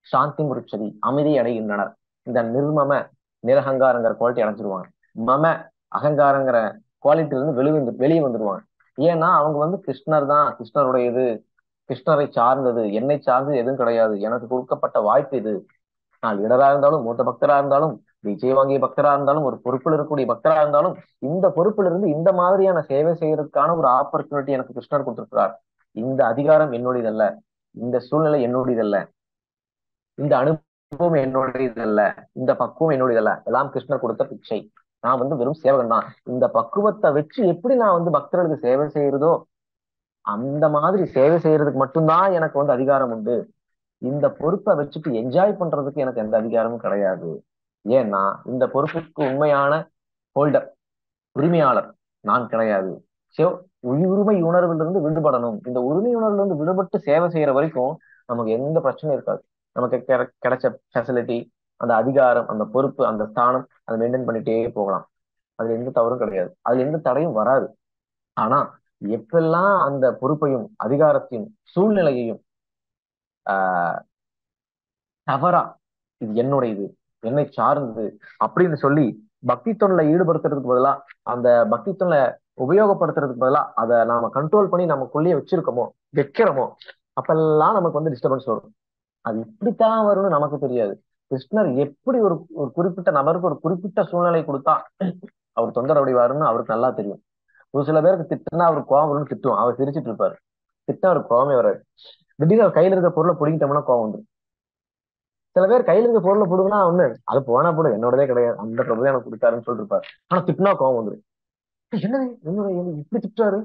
சாந்தி முறிச்சதி அமைதி அடைகின்றனர். இந்த நிர்மம நிரகங்காரங்கிற குவாலிட்டி அடைஞ்சிருவாங்க. மம அகங்காரங்கிற குவாலிட்டில இருந்து வெளியே வந்துடுவாங்க. ஏன்னா அவங்க வந்து கிருஷ்ணர் தான், கிருஷ்ணருடைய இது, கிருஷ்ணரை சார்ந்தது, என்னை சார்ந்தது எதுவும் கிடையாது, எனக்கு கொடுக்கப்பட்ட வாய்ப்பு இது. நான் லீடரா இருந்தாலும் மூத்த பக்தரா இருந்தாலும் விஜய் வாங்கிய பக்தரா இருந்தாலும் ஒரு பொறுப்பில் இருக்கக்கூடிய பக்தரா இருந்தாலும் இந்த பொறுப்பில் இருந்து இந்த மாதிரியான சேவை செய்யறதுக்கான ஒரு ஆப்பர்ச்சுனிட்டி எனக்கு கிருஷ்ணர் கொடுத்திருக்கிறார். இந்த அதிகாரம் என்னுடையதல்ல, இந்த சூழ்நிலை என்னுடையதல்ல, இந்த பக்குவம் என்னுடையதல்ல, இந்த பக்குவம் என்னுடையதல்ல, எல்லாம் கிருஷ்ணர் கொடுத்த பிச்சை. நான் வந்து வெறும் சேவகன் தான். இந்த பக்குவத்தை வச்சு எப்படி நான் வந்து பக்தர்களுக்கு சேவை செய்யறதோ அந்த மாதிரி சேவை செய்யறதுக்கு மட்டும்தான் எனக்கு வந்து அதிகாரம் உண்டு. இந்த பொறுப்பை வச்சுட்டு என்ஜாய் பண்றதுக்கு எனக்கு எந்த அதிகாரமும் கிடையாது. ஏன்னா இந்த பொறுப்புக்கு உண்மையான ஹோல்டர், உரிமையாளர் நான் கிடையாது. சோ உரிமை உணர்விலிருந்து விடுபடணும். இந்த உரிமை உணர்வுல இருந்து விடுபட்டு சேவை செய்யற வரைக்கும் நமக்கு எந்த பிரச்சனையும் இருக்காது. நமக்கு கிடைச்ச ஃபெசிலிட்டி, அந்த அதிகாரம், அந்த பொறுப்பு, அந்த ஸ்தானம் அதை மெயின்டைன் பண்ணிட்டே போகலாம். அதுல எந்த தவறும் கிடையாது, அதுல எந்த தடையும் வராது. ஆனா எப்பெல்லாம் அந்த பொறுப்பையும் அதிகாரத்தையும் சூழ்நிலையையும் ஆஹ் தவறா இது என்னுடையது, என்னை சார்ந்தது அப்படின்னு சொல்லி பக்தி தொண்டில ஈடுபடுத்துறதுக்கு பதிலா, அந்த பக்தி தொண்டில உபயோகப்படுத்துறதுக்கு பதிலா அதை நாம கண்ட்ரோல் பண்ணி நமக்குள்ளேயே வச்சிருக்கோமோ, வைக்கிறோமோ, அப்பெல்லாம் நமக்கு வந்து டிஸ்டர்பன்ஸ் வரும். அது இப்படித்தான் வரும்னு நமக்கு தெரியாது. கிருஷ்ணர் எப்படி ஒரு ஒரு குறிப்பிட்ட நபருக்கு ஒரு குறிப்பிட்ட சூழ்நிலை கொடுத்தா அவர் தொந்தரவடைவாருன்னு அவருக்கு நல்லா தெரியும். ஒரு சில பேருக்கு திட்டுனா அவருக்கு கோவம் வரும்னு திட்டுவோம், அவர் சிரிச்சிட்டு இருப்பாரு. திட்டம் அவருக்கு கோவமே வராது. திடீர்னு அவர் கையில இருக்க பொருளை பிடிங்கிட்டோம்னா கோவம் வந்துடும். சில பேர் கையில இருக்க பொருளை பிடுங்கன்னா ஒண்ணு அது போனா போட என்னோடதே கிடையாது, அந்த பிரபு எனக்கு கொடுத்தாருன்னு சொல்லிட்டு இருப்பாரு. ஆனா திட்டினா கோவம் வந்துடும். என்னது என்னுடைய இப்படி திட்டுறாரு,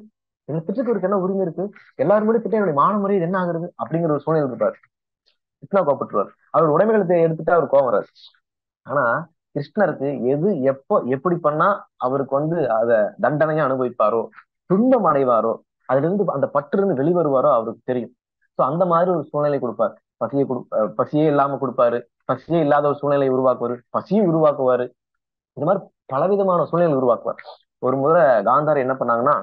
என்ன திட்டத்துக்கு என்ன உரிமை இருக்கு, எல்லாரும் முன்னாடி திட்ட என்னுடைய மான முறையில் என்ன ஆகுறது அப்படிங்கிற ஒரு சூழ்நிலை இருப்பாரு. திட்டினா கோவப்பட்டுருவார். அவர் உடைமைகளை எடுத்துட்டா அவர் கோவம் வராது. ஆனா கிருஷ்ணருக்கு எது எப்போ எப்படி பண்ணா அவருக்கு வந்து அத தண்டனையா அனுபவிப்பாரோ, துன்பம் அடைவாரோ, அதுல இருந்து அந்த பற்று இருந்து வெளிவருவாரோ அவருக்கு தெரியும். சோ அந்த மாதிரி ஒரு சூழ்நிலை கொடுப்பார். பசியே இல்லாம கொடுப்பாரு, பசியே இல்லாத ஒரு சூழ்நிலையை உருவாக்குவாரு, பசியும் உருவாக்குவாரு. இந்த மாதிரி பலவிதமான சூழ்நிலை உருவாக்குவார். ஒரு முறை காந்தாரி என்ன பண்ணாங்கன்னா,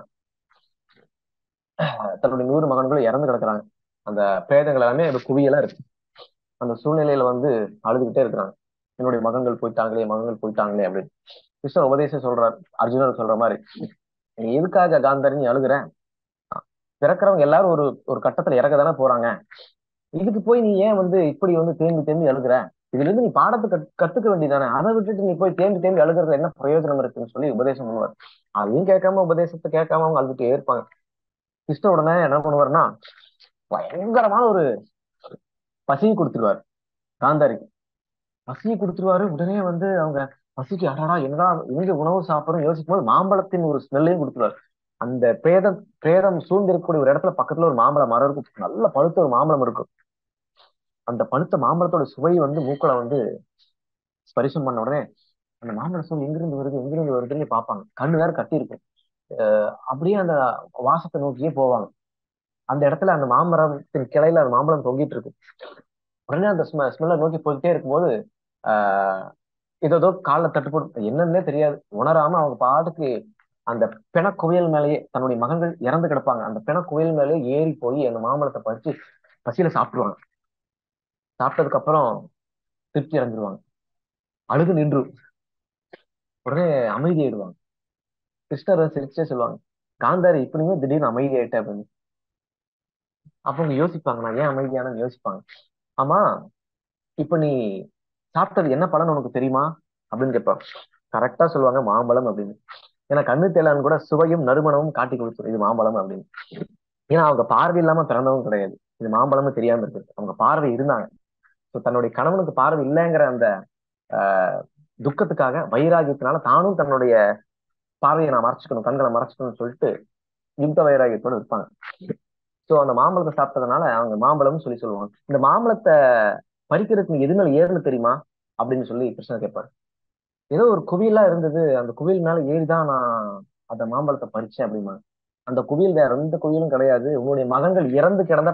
தன்னுடைய 100 மகன்களும் இறந்து கிடக்குறாங்க. அந்த பிரேதங்கள் எல்லாமே அந்த குவியலா இருக்கு. அந்த சூழ்நிலையில வந்து அழுதுகிட்டே இருக்கிறாங்க. என்னுடைய மகன்கள் போயிட்டாங்களே, மகன்கள் போயிட்டாங்களே அப்படின்னு. கிருஷ்ணர் உபதேசம் சொல்றார், அர்ஜுனர் சொல்ற மாதிரி, நீ எதுக்காக காந்தாரி நீ அழுகுற? பிறக்கிறவங்க எல்லாரும் ஒரு ஒரு கட்டத்துல இறக்க தானே போறாங்க. இதுக்கு போய் நீ ஏன் வந்து இப்படி வந்து தேம்பி தேம்பி அழுகுற? இதுல இருந்து நீ பாடத்தை கத்துக்க வேண்டியதானே, அதை விட்டுட்டு நீ போய் தேம்பி தேம்பி அழுகுறதுல என்ன பிரயோஜனம் இருக்குன்னு சொல்லி உபதேசம் பண்ணுவார். அதையும் கேட்காம, உபதேசத்தை கேட்காம அவங்க அழுதுட்டே இருப்பாங்க. கிருஷ்ண உடனே என்ன பண்ணுவாருன்னா, பயங்கரமான ஒரு பசியை கொடுத்துருவாரு காந்தாரிக்கு. பசியை கொடுத்துருவாரு. உடனே வந்து அவங்க பசிக்கு அடடா என்னடா எங்க உணவு சாப்பிடணும் யோசிக்கும் போது மாம்பழத்தின் ஒரு ஸ்மெல்லையும் கொடுத்துருவாரு. அந்த பிரேதம் சூழ்ந்திருக்கக்கூடிய ஒரு இடத்துல பக்கத்துல ஒரு மாம்பழம் மரம் இருக்கும், நல்ல பழுத்த ஒரு மாம்பழம் இருக்கும். அந்த பழுத்த மாம்பழத்தோட சுவை வந்து மூக்களை வந்து ஸ்பரிசம் பண்ண உடனே அந்த மாம்பழ சுவை எங்கிருந்து வருது எங்கிருந்து வருதுன்னு பார்ப்பாங்க. கண்ணு வேற கட்டி இருக்கும். அப்படியே அந்த வாசத்தை நோக்கியே போவாங்க. அந்த இடத்துல அந்த மாமரத்தின் கிளையில அந்த மாம்பழம் தொங்கிட்டு இருக்கு. உடனே அந்த ஸ்மெல்லை நோக்கி போயிட்டே இருக்கும்போது ஆஹ் ஏதோ காலில் தட்டு போட்டு என்னன்னே தெரியாது, உணராம அவங்க பாட்டுக்கு அந்த பிணக்குவியல் மேலேயே, தன்னுடைய மகன்கள் இறந்து கிடப்பாங்க, அந்த பிணக்குவியல் மேலேயே ஏறி போய் அந்த மாம்பழத்தை பறிச்சு பசியில சாப்பிடுவாங்க. சாப்பிட்டதுக்கு அப்புறம் திருப்தி அடைஞ்சிருவாங்க. அழுது நின்று உடனே அமைதி ஆயிடுவாங்க. கிருஷ்ணர் சிரிச்சே சொல்லுவாங்க, காந்தாரி இப்படியுமே திடீர்னு அமைதி ஆயிட்ட அப்படின்னு. அப்ப அவங்க யோசிப்பாங்க, நான் ஏன் அமைதியானு யோசிப்பாங்க. ஆமா, இப்ப நீ சாப்பிட்டது என்ன பலன் உனக்கு தெரியுமா அப்படின்னு கேட்பாங்க. கரெக்டா சொல்லுவாங்க, மாம்பழம் அப்படின்னு. ஏன்னா கண்ணு தேலான்னு கூட சுவையும் நறுமணமும் காட்டி கொடுத்துரும் இது மாம்பழம் அப்படின்னு. ஏன்னா அவங்க பார்வை இல்லாம பிறந்தவங்க கிடையாது, இது மாம்பழம்னு தெரியாம இருக்கு, அவங்க பார்வை இருந்தாங்க. தன்னுடைய கணவனுக்கு பார்வை இல்லைங்கிற அந்த ஆஹ் துக்கத்துக்காக வைராகியத்தினால தானும் தன்னுடைய பார்வையை நான் மறைச்சுக்கணும், கண்களை மறைச்சுக்கணும்னு சொல்லிட்டு யுத்த வைராகியத்தோட இருப்பாங்க. சோ அந்த மாம்பழத்தை சாப்பிட்டதுனால அவங்க மாம்பழம்னு சொல்லி சொல்லுவாங்க. இந்த மாம்பழத்தை பறிக்கிறதுக்கு எது மேல ஏறுன்னு தெரியுமா அப்படின்னு சொல்லி கிருஷ்ணர் கேட்பாரு. ஏதோ ஒரு குவியலா இருந்தது, அந்த குவியல் மேல ஏறிதான் நான் அந்த மாம்பழத்தை பறிச்சேன் அப்படிமா. அந்த குவியல் வேற எந்த குவியலும் கிடையாது, உங்களுடைய மகன்கள் இறந்து கிடந்த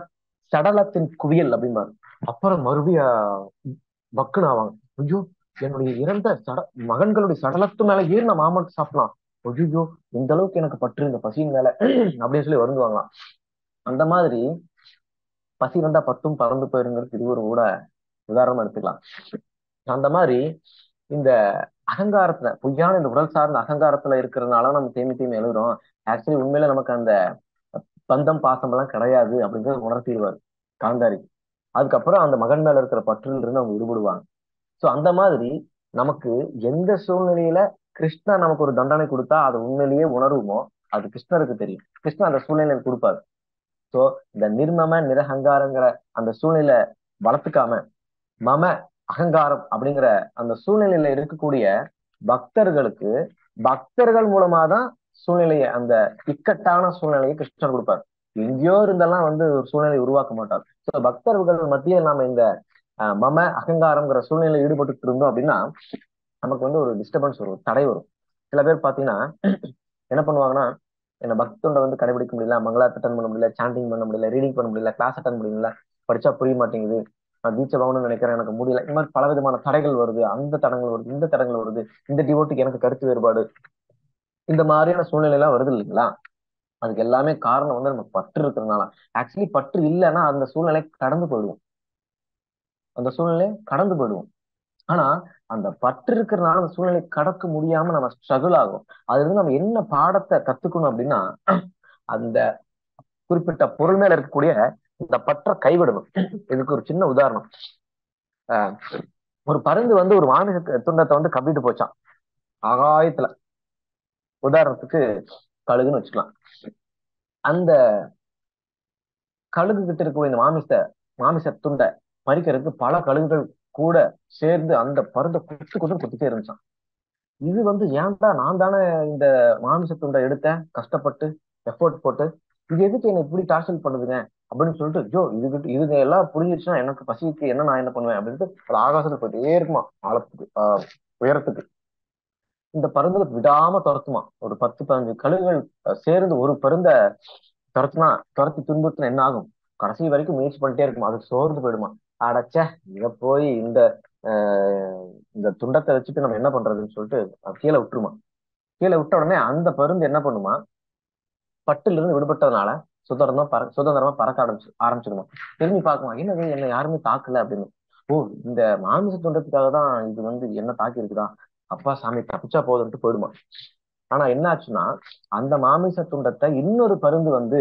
சடலத்தின் குவியல் அப்படிம்பாரு. அப்புறம் மறுபடியும் பக்குன்னு ஆவாங்க. ஐயோ, என்னுடைய இறந்த மகன்களுடைய சடலத்து மேல ஏறி நான் மாம்பழத்தை சாப்பிடலாம், ஐயோ இந்த அளவுக்கு எனக்கு பற்று இந்த பசியின் மேல அப்படின்னு சொல்லி வருந்துவாங்களாம். அந்த மாதிரி பசி வந்தா பத்தும் பறந்து போயிருங்கிறது இது ஒரு கூட உதாரணமா எடுத்துக்கலாம். அந்த மாதிரி இந்த அகங்காரத்துல, பொய்யான இந்த உடல் சார்ந்த அகங்காரத்துல இருக்கிறதுனால நம்ம தேம்பி தேம்பி எழுதுறோம். ஆக்சுவலி உண்மையில நமக்கு அந்த பந்தம் பாசம் எல்லாம் கிடையாது அப்படிங்கறது உணர்த்திடுவாரு காந்தாரி. அதுக்கப்புறம் அந்த மகன் மேல இருக்கிற பற்றுல இருந்து அவங்க விடுபடுவாங்க. சோ அந்த மாதிரி நமக்கு எந்த சூழ்நிலையில கிருஷ்ணர் நமக்கு ஒரு தண்டனை கொடுத்தா அது உண்மையிலேயே உணர்வுமோ அது கிருஷ்ணருக்கு தெரியும். கிருஷ்ணர் அந்த சூழ்நிலையை கொடுப்பாரு. சோ இந்த நிர்மம நிரஹங்காரங்கிற அந்த சூழ்நிலை வளர்த்துக்காம மம அகங்காரம் அப்படிங்கிற அந்த சூழ்நிலையில இருக்கக்கூடிய பக்தர்களுக்கு பக்தர்கள் மூலமா தான் சூழ்நிலையை, அந்த இக்கட்டான சூழ்நிலையை கிருஷ்ணர் கொடுப்பார். எங்கேயோ இருந்தெல்லாம் ஒரு சூழ்நிலையை உருவாக்க மாட்டார். சோ பக்தர்கள் மத்தியில் நாம இந்த மம அகங்காரம்ங்கிற சூழ்நிலையில் ஈடுபட்டு இருந்தோம் அப்படின்னா நமக்கு ஒரு டிஸ்டர்பன்ஸ் வரும், தடை வரும். சில பேர் பாத்தீங்கன்னா என்ன பண்ணுவாங்கன்னா, என்ன பக்தொண்டை கடைபிடிக்க முடியல, மங்களாத் அட்டன் பண்ண முடியல, சாண்டிங் பண்ண முடியல, ரீடிங் பண்ண முடியல, கிளாஸ் அட்டன் பண்ண முடியல, படிச்சா புரிய மாட்டேங்குது, நான் தீட்சை வாங்கணும்னு நினைக்கிறேன், எனக்கு முடியல. இந்த மாதிரி பல விதமான தடைகள் வருது, அந்த தடங்கள் வருது, இந்த தடங்கள் வருது, இந்த டிவோட்டுக்கு எனக்கு கருத்து வேறுபாடு, இந்த மாதிரியான சூழ்நிலை எல்லாம் வருது இல்லைங்களா? அதுக்கு எல்லாமே காரணம் நமக்கு பற்று இருக்கிறதுனால. ஆக்சுவலி பற்று இல்லைன்னா அந்த சூழ்நிலை கடந்து போயிடுவோம், அந்த சூழ்நிலை கடந்து போயிடுவோம். ஆனா அந்த பற்று இருக்கிறதுனால அந்த சூழ்நிலை கடக்க முடியாம நம்ம ஸ்ட்ரகிள் ஆகும். அதுல நம்ம என்ன பாடத்தை கத்துக்கணும் அப்படின்னா, அந்த குறிப்பிட்ட பொருள் மேல இருக்கக்கூடிய இந்த பற்றை கைவிடணும். இதுக்கு ஒரு சின்ன உதாரணம். ஆஹ் ஒரு பருந்து ஒரு மாமிச துண்டத்தை கவ்விட்டு போச்சான் ஆகாயத்துல. உதாரணத்துக்கு கழுகுன்னு வச்சுக்கலாம். அந்த கழுகு கிட்ட இருக்கக்கூடிய இந்த மாமிச துண்டை பறிக்கிறதுக்கு பல கழுகுகள் கூட சேர்ந்து அந்த பருந்தை குத்திட்டே இருந்துச்சான். இது ஏன்டா நான் தானே இந்த மாமிச துண்டை எடுத்தேன், கஷ்டப்பட்டு எஃபோர்ட் போட்டு, இது எதுக்கு என்ன இப்படி டார்ச்சல் பண்ணுதுங்க அப்படின்னு சொல்லிட்டு, ஜோ இதுங்க எல்லாம் புரிஞ்சிருச்சுன்னா எனக்கு பசிக்கு என்ன நான் என்ன பண்ணுவேன் அப்படின்ட்டு அது ஆகாசத்துக்கு போயிட்டே இருக்குமா, ஆழத்துக்கு உயரத்துக்கு. இந்த பருந்துல விடாம துரத்துமா. ஒரு 10-15 கழுகுகள் சேர்ந்து ஒரு பருந்தை துரத்தி துன்புறுத்தினா என்ன ஆகும்? கடைசி வரைக்கும் முயற்சி பண்ணிட்டே இருக்குமா, அதுக்கு சோர்ந்து போயிடுமா. அடைச்ச இத போய் இந்த துண்டத்தை வச்சுட்டு நம்ம என்ன பண்றதுன்னு சொல்லிட்டு கீழே விட்டுருமா. கீழே விட்ட உடனே அந்த பருந்து என்ன பண்ணுமா, பட்டுல இருந்து விடுபட்டதுனால சுதந்திரமா பறக்க ஆரம்பிச்சிருமா. திரும்பி பார்க்குமா, என்னது என்ன யாருமே தாக்கல அப்படின்னு. ஓ, இந்த மாமிச துண்டத்துக்காக தான் இது என்ன தாக்கி இருக்குதா, அப்பா சாமி தப்பிச்சா போதுன்ட்டு போயிடுமா. ஆனா என்ன ஆச்சுன்னா, அந்த மாமிச துண்டத்தை இன்னொரு பருந்து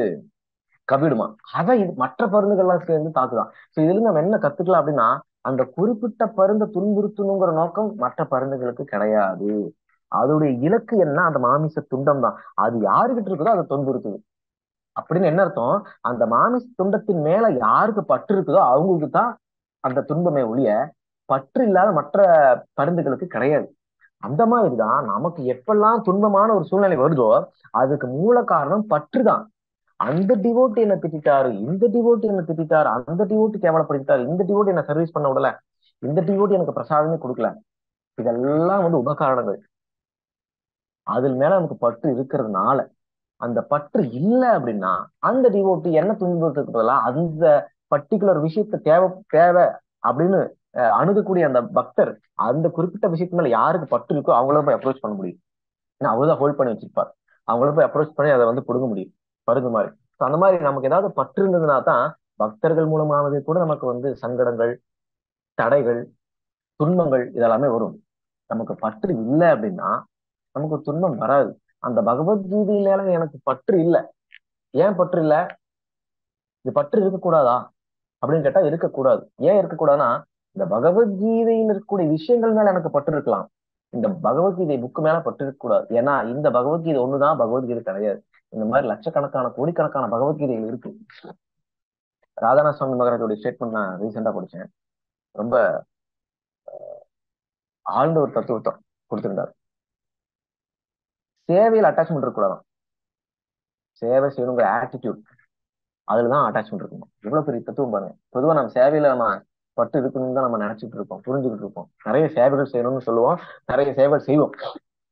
கவிடுமா. அதை மற்ற பருந்துகள்லாம் சேர்ந்து தாக்குதான். சோ இதுல இருந்து நம்ம என்ன கத்துக்கலாம் அப்படின்னா, அந்த குறிப்பிட்ட பருந்தை துன்புறுத்தணுங்கிற நோக்கம் மற்ற பருந்துகளுக்கு கிடையாது. அதோடைய இலக்கு என்ன, அந்த மாமிச துண்டம் தான். அது யாருகிட்ட இருக்குதோ அதை துன்புறுத்துது அப்படின்னு என்ன அர்த்தம்? அந்த மாமிச துண்டத்தின் மேல யாருக்கு பற்று இருக்குதோ அவங்களுக்கு தான் அந்த துன்பமே ஒழிய பற்று இல்லாத மற்ற பருந்துகளுக்கு கிடையாது. அந்த மாதிரிதான் நமக்கு எப்பெல்லாம் துன்பமான ஒரு சூழ்நிலை வருதோ அதுக்கு மூல காரணம் பற்று தான். அந்த டிவோட்டி என்ன திட்டாரு, இந்த டிவோட்டி என்ன திட்டாரு, அந்த டிவோட்டி கேவலப்படுத்திட்டாரு, இந்த டிவோட்டி என்ன சர்வீஸ் பண்ண விடல, இந்த டிவோட்டி எனக்கு பிரசாதமே கொடுக்கல, இதெல்லாம் உபகாரணங்கள். அதில் மேல நமக்கு பற்று இருக்கிறதுனால. அந்த பற்று இல்லை அப்படின்னா அந்த டிவோட்டி என்ன துன்புறுத்துக்கு பதிலா அந்த பர்டிகுலர் விஷயத்த தேவை தேவை அப்படின்னு அணுகக்கூடிய அந்த பக்தர் அந்த குறிப்பிட்ட விஷயத்து மேல யாருக்கு பற்று இருக்கோ அவங்கள போய் அப்ரோச் பண்ண முடியும். ஏன்னா அவர்தான் ஹோல்ட் பண்ணி வச்சிருப்பார். அவங்கள போய் அப்ரோச் பண்ணி அதை பிடுங்க முடியும், பருகு மாதிரி. அந்த மாதிரி நமக்கு ஏதாவது பற்று இருந்ததுன்னா தான் பக்தர்கள் மூலமானது கூட நமக்கு சங்கடங்கள், தடைகள், துன்பங்கள் இதெல்லாமே வரும். நமக்கு பற்று இல்லை அப்படின்னா நமக்கு துன்பம் வராது. அந்த பகவத்கீதை மேல எனக்கு பற்று இல்லை. ஏன் பற்று இல்லை? இது பற்று இருக்கக்கூடாதா அப்படின்னு கேட்டா இருக்கக்கூடாது. ஏன் இருக்கக்கூடாதுன்னா, இந்த பகவத்கீதையில் இருக்கக்கூடிய விஷயங்கள் மேல எனக்கு பற்று இருக்கலாம், இந்த பகவத்கீதை புக்கு மேல பற்று இருக்கக்கூடாது. ஏன்னா இந்த பகவத்கீதை ஒண்ணுதான் பகவத்கீதை கிடையாது. இந்த மாதிரி லட்சக்கணக்கான கோடிக்கணக்கான பகவத்கீதைகள் இருக்கு. ராதாநாத சுவாமி மகாராஜோட ஸ்டேட்மெண்ட் நான் ரீசெண்டா படிச்சேன். ரொம்ப ஆழ்ந்த ஒரு தத்துவத்தை கொடுத்திருந்தார். சேவையில் அட்டாச்மெண்ட் இருக்கக்கூடாதான். சேவை செய்யணுங்கிற ஆட்டிடியூட், அதுலதான் அட்டாச்மெண்ட் இருக்கணும். இவ்வளவு பெரிய தத்துவம் பாருங்க. பொதுவா நம்ம சேவையில நம்ம பட்டு இருக்கணும்னு தான் நம்ம நினைச்சிட்டு இருப்போம், புரிஞ்சுக்கிட்டு இருப்போம். நிறைய சேவைகள் செய்யணும்னு சொல்லுவோம், நிறைய சேவைகள் செய்வோம்.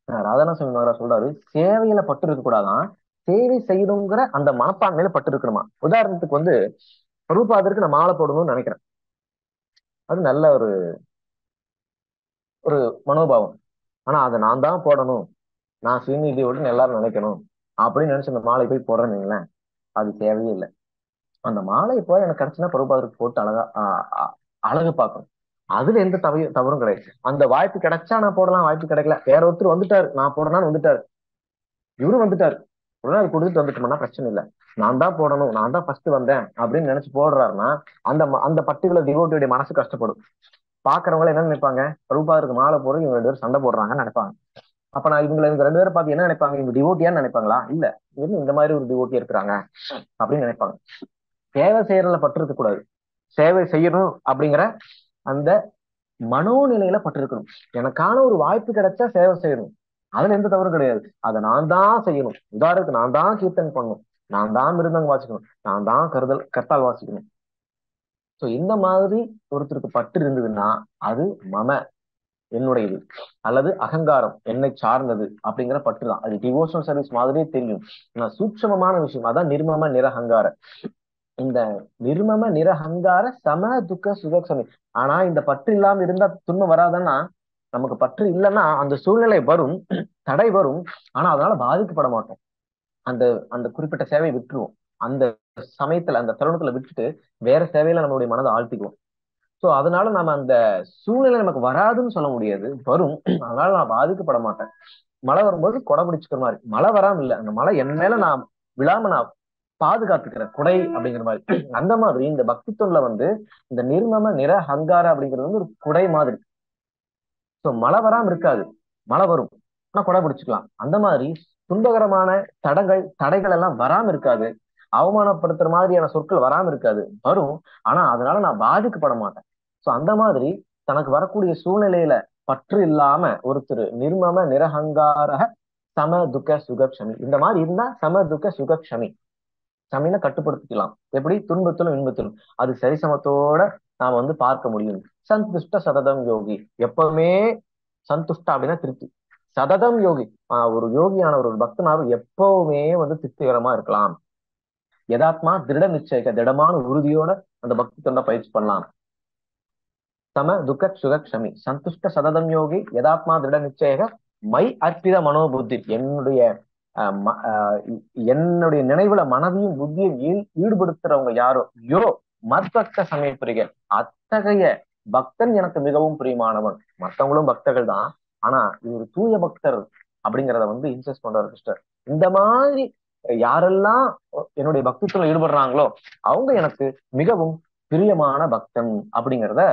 ராதாநாத மகாராஜ் சொல்றாரு, சேவையில பட்டு இருக்கக்கூடாதான், சேவை செய்யணுங்கிற அந்த மனப்பான்மையில பட்டு இருக்கணுமா. உதாரணத்துக்கு பிரபுபாதருக்கு நான் மாலை போடணும்னு நினைக்கிறேன். அது நல்ல ஒரு ஒரு மனோபாவம். ஆனா அதை நான் தான் போடணும், நான் சுயநிதியோடு எல்லாரும் நினைக்கணும் அப்படின்னு நினைச்சு அந்த மாலை போய் போடுறேன்னு, அது தேவையே இல்லை. அந்த மாலையை போய் எனக்கு கிடைச்சுன்னா பிரபுபாதருக்கு போட்டு அழகு பார்க்கணும். அதுல எந்த தவறும் கிடையாது. அந்த வாய்ப்பு கிடைச்சா நான் போடலாம், வாய்ப்பு கிடைக்கல, வேற ஒருத்தர் வந்துட்டாரு நான் போடணும்னு வந்துட்டாரு, இவரு வந்துட்டாரு உடனே அது கொடுத்துட்டு வந்துட்டோம்னா பிரச்சனை இல்லை. நான் தான் போடணும், நான் தான் ஃபர்ஸ்ட் வந்தேன் அப்படின்னு நினைச்சு போடுறாருன்னா அந்த அந்த பர்டிகுலர் டிவோட்டியோட மனசு கஷ்டப்படும். பாக்குறவங்க என்ன நினைப்பாங்க, பிரபுபாதருக்கு மாலை போடுறது இவங்க 2 பேரும் சண்டை போடுறாங்கன்னு நினைப்பாங்க. அப்ப நான் இவங்க 2 பேரை பார்த்து என்ன நினைப்பாங்க, இவங்க டிவோட்டியான்னு நினைப்பாங்களா? இல்ல, இவங்க இந்த மாதிரி ஒரு டிவோட்டி இருக்கிறாங்க அப்படின்னு நினைப்பாங்க. சேவை செய்யறதுல பற்று இருக்கக்கூடாது. சேவை செய்யணும் அப்படிங்கிற அந்த மனோநிலையில பற்று இருக்கணும். எனக்கான ஒரு வாய்ப்பு கிடைச்சா சேவை செய்யணும், அதுல எந்த தவறும் கிடையாது. அதை நான் தான் செய்யணும். உதாரணத்துக்கு நான் தான் கீர்த்தன் பண்ணணும், நான் தான் மிருதங்க வாசிக்கணும், நான் தான் கர்த்தால் வாசிக்கணும். சோ இந்த மாதிரி ஒருத்தருக்கு பற்று இருந்ததுன்னா அது மம, என்னுடையது, அல்லது அகங்காரம், என்னை சார்ந்தது அப்படிங்கிற பற்று தான். அது டிவோஷனல் சர்வீஸ் மாதிரியே தெரியும். ஆனா சூட்சமமான விஷயம் அதான் நிர்மம நிரஹங்கார. இந்த நிர்மம நிரஹங்கார சம துக்க சுகக்ஷமி. ஆனா இந்த பற்று இல்லாம இருந்தா துன்பம் வராதுன்னா, நமக்கு பற்று இல்லைன்னா அந்த சூழ்நிலை வரும், தடை வரும், ஆனா அதனால பாதிக்கப்பட மாட்டோம். அந்த அந்த குறிப்பிட்ட சேவையை விட்டுருவோம். அந்த சமயத்துல அந்த தருணத்துல விட்டுட்டு வேற சேவையில நம்மளுடைய மனதை ஆழ்த்திக்குவோம். சோ அதனால நம்ம அந்த சூழ்நிலை நமக்கு வராதுன்னு சொல்ல முடியாது, வரும். அதனால நான் பாதிக்கப்பட மாட்டேன். மழை வரும்போது கொடை பிடிச்சுக்கிற மாதிரி, மழை வராம இல்ல, அந்த மழை என் மேல நான் விழாம நான் பாதுகாத்துக்கிறேன், குடை அப்படிங்கிற மாதிரி. அந்த மாதிரி இந்த பக்தி தொல்ல இந்த நிர்மம நிற ஹங்கார அப்படிங்கிறது ஒரு குடை மாதிரி. சோ மழை வராம இருக்காது, மழை வரும், ஆனா கொடை பிடிச்சுக்கலாம். அந்த மாதிரி துன்பகரமான தடைகள் எல்லாம் வராம இருக்காது, அவமானப்படுத்துற மாதிரியான சொற்கள் வராம இருக்காது, வரும். ஆனா அதனால நான் பாதிக்கப்பட மாட்டேன். சோ அந்த மாதிரி தனக்கு வரக்கூடிய சூழ்நிலையில பற்று இல்லாம ஒருத்தர் நிர்மம நிரஹங்கார சம துக்க சுகக்ஷமி, இந்த மாதிரி இருந்தா சம துக்க சுகக்ஷமி. சமையல கட்டுப்படுத்திக்கலாம். எப்படி? துன்பத்திலும் இன்பத்திலும் அது சரிசமத்தோட நாம பார்க்க முடியும். சந்துஷ்ட சததம் யோகி, எப்பவுமே சந்துஷ்டா அப்படின்னா திருப்தி. சததம் யோகி, ஒரு யோகியான ஒரு பக்தனாரும் எப்பவுமே திருப்திகரமா இருக்கலாம். யதாத்மா திருட நிச்சயிக்க, திடமான உறுதியோட அந்த பக்தி தொண்டை பயிற்சி பண்ணலாம். சம துக்க சுகக்ஷமி சந்துஷ்ட சததம் யோகி யதாத்மா திருட நிச்சயக மை அர்ப்பித மனோபுத்தி, என்னுடைய நினைவுல மனதையும் புத்தியும் ஈடுபடுத்துறவங்க யாரோ யோ மத்பக்த சமய பிரிக, அத்தகைய பக்தன் எனக்கு மிகவும் பிரியமானவன். மற்றவங்களும் பக்தர்கள் தான், ஆனா இவர் தூய பக்தர் அப்படிங்கிறத இன்சஸ்ட் பண்றாரு கிருஷ்ணர். இந்த மாதிரி யாரெல்லாம் என்னுடைய பக்தத்துல ஈடுபடுறாங்களோ அவங்க எனக்கு மிகவும் பிரியமான பக்தன் அப்படிங்கிறத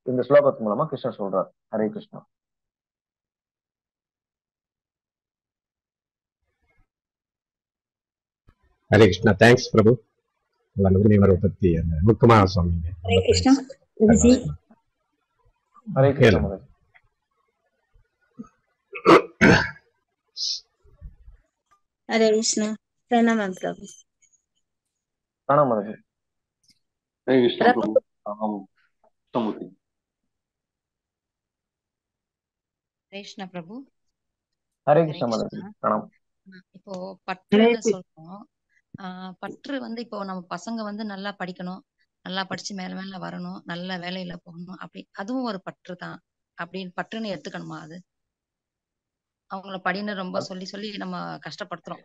இந்த ஸ்லோகத்து மூலமா கிருஷ்ணர் சொல்றார். ஹரே கிருஷ்ணா. ஹரே கிருஷ்ணா. தேங்க்ஸ் பிரபு. நுகர்நிவரை பத்தி அந்த முக்கியமாக சொன்னீங்க. ஹரே கிருஷ்ணா. ஹரே கிருஷ்ணா. ஹரே கிருஷ்ணா. பிரணாமம் பிரபு. பிரணாமம். ஹரே கிருஷ்ணா பிரபு. ஹரே கிருஷ்ணா பிரபு. ஹரே கிருஷ்ணா. இப்போ பற்றுன்னு சொல்றோம். பற்று இப்போ நம்ம பசங்க நல்லா படிக்கணும், நல்லா படிச்சு மேல மேல வரணும், நல்ல வேலையில போகணும், அப்படி அதுவும் ஒரு பற்று தான் அப்படின்னு பற்றுன்னு எடுத்துக்கணுமா? அது அவங்கள படின்னு ரொம்ப சொல்லி சொல்லி நம்ம கஷ்டப்படுத்துறோம்.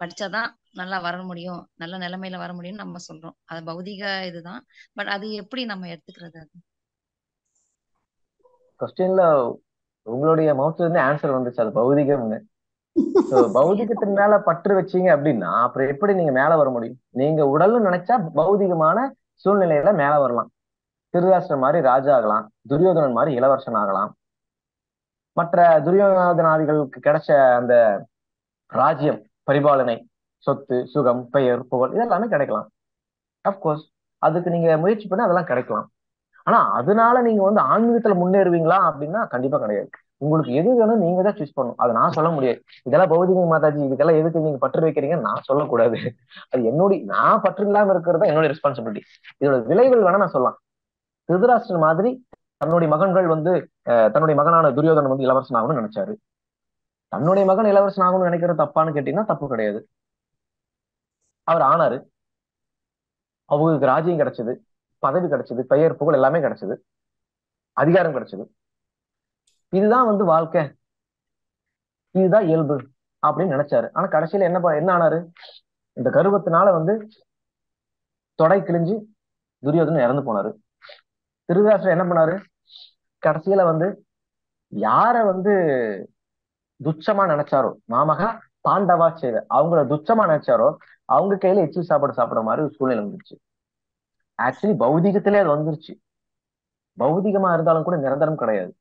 படிச்சாதான் நல்லா வர முடியும், நல்ல நிலைமையில வர முடியும்னு நம்ம சொல்றோம். அது பௌதிக இதுதான். பட் அது எப்படி நம்ம எடுத்துக்கிறது? அது கொஸ்டின்ல உங்களுடைய மவுத்ல இருந்து ஆன்சர் வந்துச்சு, அது பௌதிகம்னு. பௌதிகத்தின் மேல பற்று வச்சீங்க அப்படின்னா அப்புறம் எப்படி நீங்க மேல வர முடியும்? நீங்க உடல்னு நினைச்சா பௌதிகமான சூழ்நிலையில மேல வரலாம். திருதராஷ்டிரன் மாதிரி ராஜா ஆகலாம், துரியோதனன் மாதிரி இளவரசன் ஆகலாம், மற்ற துரியோதனாதிகளுக்கு கிடைச்ச அந்த ராஜ்யம், பரிபாலனை, சொத்து, சுகம், பெயர், புகழ் இதெல்லாமே கிடைக்கலாம். அப்கோர்ஸ் அதுக்கு நீங்க முயற்சி பண்ண அதெல்லாம் கிடைக்கலாம். ஆனா அதனால நீங்க ஆன்மீகத்துல முன்னேறுவீங்களா அப்படின்னா கண்டிப்பா கிடையாது. உங்களுக்கு எது வேணும் நீங்க தான் சூஸ் பண்ணணும். அதை நான் சொல்ல முடியாது. இதெல்லாம் பௌதிக மாதாஜி, இதுக்கெல்லாம் எதுக்கு நீங்க பற்று வைக்கிறீங்கன்னு நான் சொல்லக்கூடாது. அது நான் பற்று இல்லாம இருக்கிறது என்னுடைய ரெஸ்பான்சிபிலிட்டி. இதோட விளைவுகள் வேணா நான் சொல்லலாம். திருதராஷ்டிரன் மாதிரி தன்னுடைய மகன்கள் தன்னுடைய மகனான துரியோதனன் இளவரசன் ஆகணும்னு நினைச்சாரு. தன்னுடைய மகன் இளவரசன் ஆகணும்னு நினைக்கிறது தப்பான்னு கேட்டீங்கன்னா தப்பு கிடையாது. அவர் ஆனாரு, அவங்களுக்கு ராஜ்யம் கிடைச்சது, பதவி கிடைச்சது, பெயர், புகழ் எல்லாமே கிடைச்சது, அதிகாரம் கிடைச்சது. இதுதான் வாழ்க்கை, இதுதான் இயல்பு அப்படின்னு நினைச்சாரு. ஆனா கடைசியில என்ன ஆனாரு? இந்த கர்வத்தினால தொடை கிழிஞ்சு துரியோதனன் இறந்து போனாரு. திருதராஷ்டிரன் என்ன பண்ணாரு? கடைசியில யார துச்சமா நினைச்சாரோ, மாமகா பாண்டவா செய்த அவங்கள துச்சமா நினைச்சாரோ அவங்க கையில எச்சி சாப்பாடு சாப்பிடுற மாதிரி ஒரு சூழ்நிலை வந்துருச்சு. ஆக்சுவலி பௌதிகத்திலே அது வந்துருச்சு. பௌதிகமா இருந்தாலும் கூட நிரந்தரம் கிடையாது.